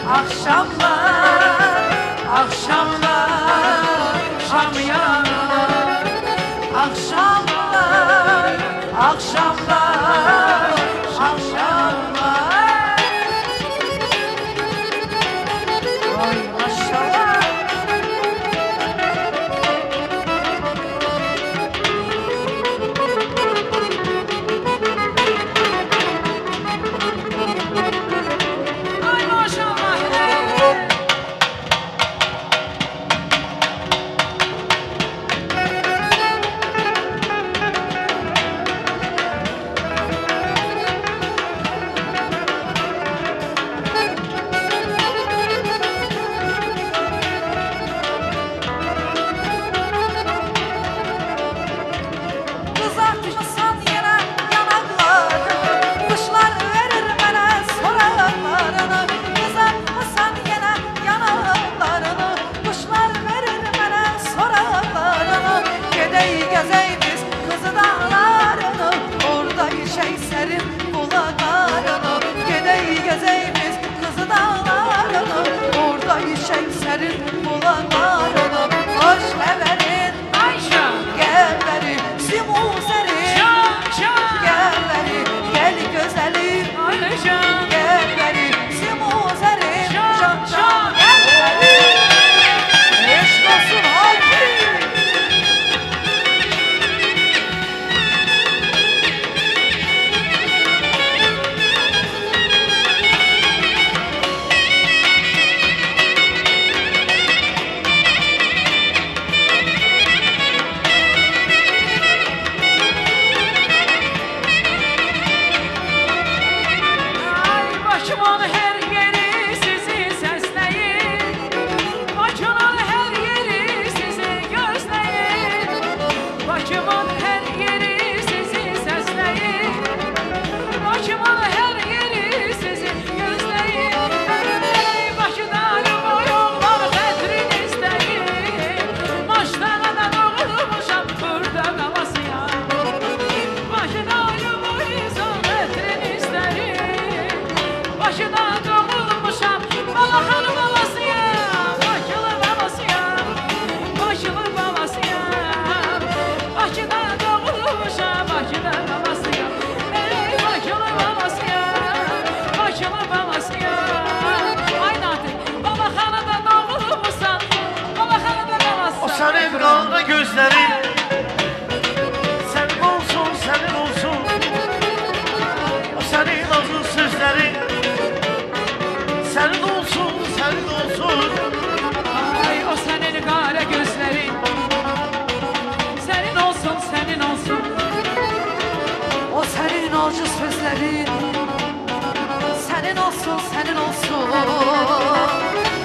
Akşamlar, akşamlar, şam yanar. Akşamlar, akşamlar, akşamlar. Ay maşallah. Ay maşallah. Kızartmasan yine yanaklarını, kuşlar verir bana soranlarını. Kızartmasan yine yanaklarını, kuşlar verir bana soranlarını. Gedey gezeyimiz kızı dağlarını, orada işey serin bulaklarını. Gedey gezeyimiz kızı dağlarını, orada işey serin bulaklarını. Hoş everin Ayşe. Gelleri simuzeri Gelleri gel güzelim Ayşe. Gelleri simuzeri Şan. Gelleri Eşk olsun haki Ay başımın her yeri sizi sesleyin. Başımın her yeri sizi gözleyin. Başımın her yeri sizi sesleyin. Başımın her yeri sizi gözleyin. Ey başıdan boyunlar kadrin isteyin. Başlarına doğurmuşam burada kalasıya. Başıdan boyunlar kadrin isteyin. Başına doğulmuşam Balahan babasıya. Başılı babasıya. Başılı babasıya. Başına doğulmuşam başılı babasıya. Ey başılı babasıya. Başılı babasıya. Ay Natik Balahan'da doğulmuşsan Balahan'da babasıya. O senin kanlı gözlerin senin olsun, senin olsun. O senin nazlı sözlerin senin olsun, senin olsun. Ay o senin kara gözlerin senin olsun senin olsun. O senin acı sözlerin Senin olsun senin olsun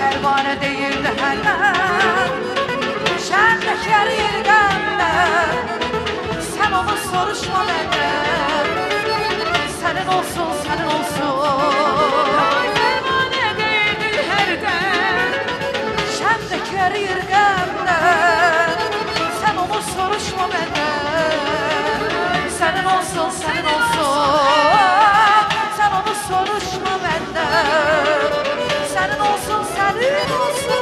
Ervane değil de hemen Şenlikler yergenden Sen onu soruşma benden Senin olsun senin olsun Ay pervane değildir herden. Şenlikler yergenden Sen onu soruşma benden Senin olsun senin olsun Sen onu soruşma benden Senin olsun senin olsun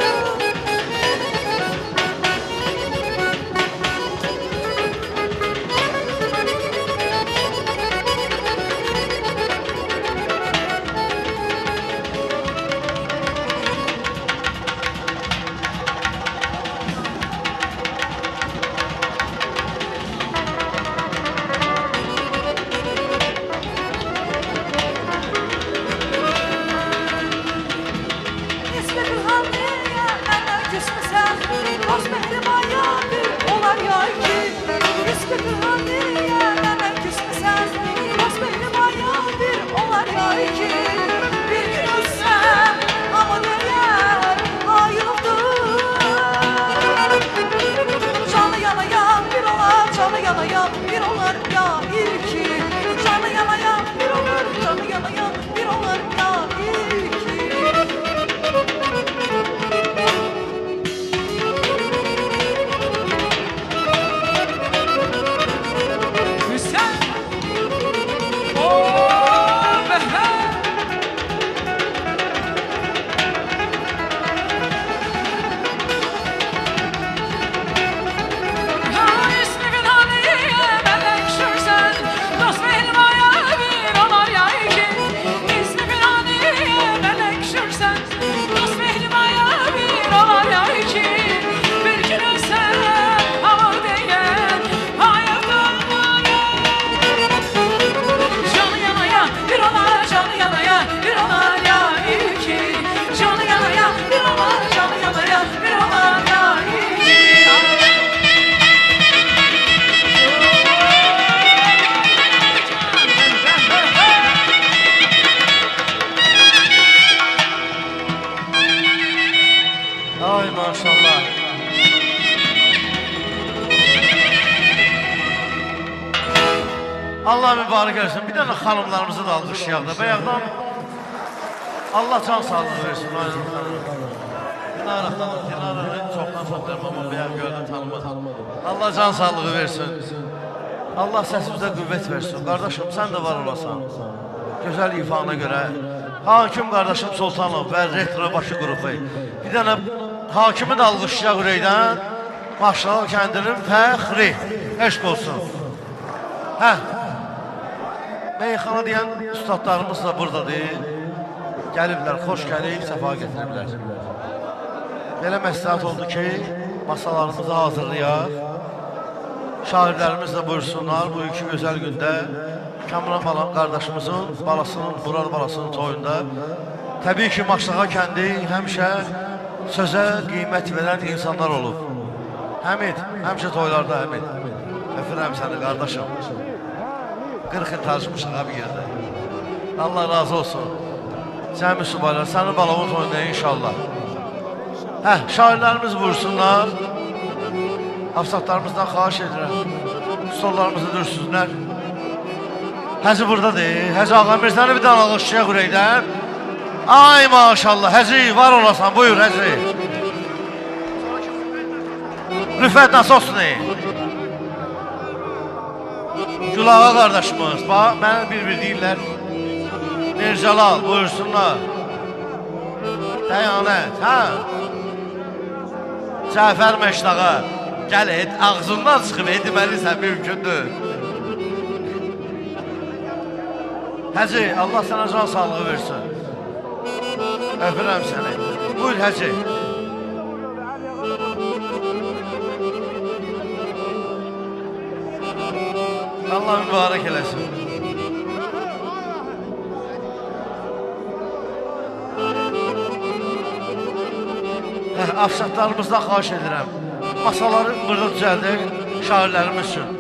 Ay maşallah. Allah mübarək eləsin. Bir dənə xanımlarımızı da alqışlayaq da. Bayaqdan Allah can sağlığı versin. Dinara xanım, Dinara'nı çoxdan tanıdım amma bayaq gördüm tanımadım. Allah can sağlığı versin. Allah səsimizə qüvvət versin. Qardaşım, sən də var olasan. Gözəl ifana görə. Hakim qardaşım Sultanov və Retro Bakı qrupu. Bir dənə hakimi də alqışlayaq ürəkdən. Maşallah kəndinin fəxri. Eşq olsun. Hə. Meyxana deyən üstadlarımız da buradadır. Gəliblər, xoş gəlib, səfa gətiriblər. Belə məsləhət oldu ki, masalarımızı hazırlayaq. Şairlərimiz də buyursunlar bu iki gözəl gündə. Kamran Balan qardaşımızın balasının, Murad balasının toyunda. Təbii ki, Maşlağa kəndi həmişə sözə qiymət verən insanlar olub. Həmid, həmişə toylarda Həmid. Öpürəm səni qardaşım. 40 il tanışmışıq bir yerdə. Allah razı olsun. Cəmi subaylar, sənin balavun toyunda inşallah. Hə, şairlərimiz buyursunlar. Hafsatlarımızdan xahiş edirəm. Stollarımızı dürsünlər. Həzi buradadır. Həzi Ağamir, səni bir dənə alqışlayaq ürəkdən. Ay maşallah, Həzi var olasan, buyur Həzi. Rüfət Nasosni. Gülağa qardaşımız, bax, mənə bir-bir deyirlər. Mircəlal, buyursunlar. Dəyanət, hə? Cəfər Məşdağa, gəl et, ağzından çıxıb etməlisən, mümkündür. Həci, Allah sənə can sağlığı versin. Öpürəm səni. Buyur Həci. Allah mübarək eləsin. Afşatlarımızdan xahiş edirəm. Masaları burada düzəldək şairlərimiz üçün.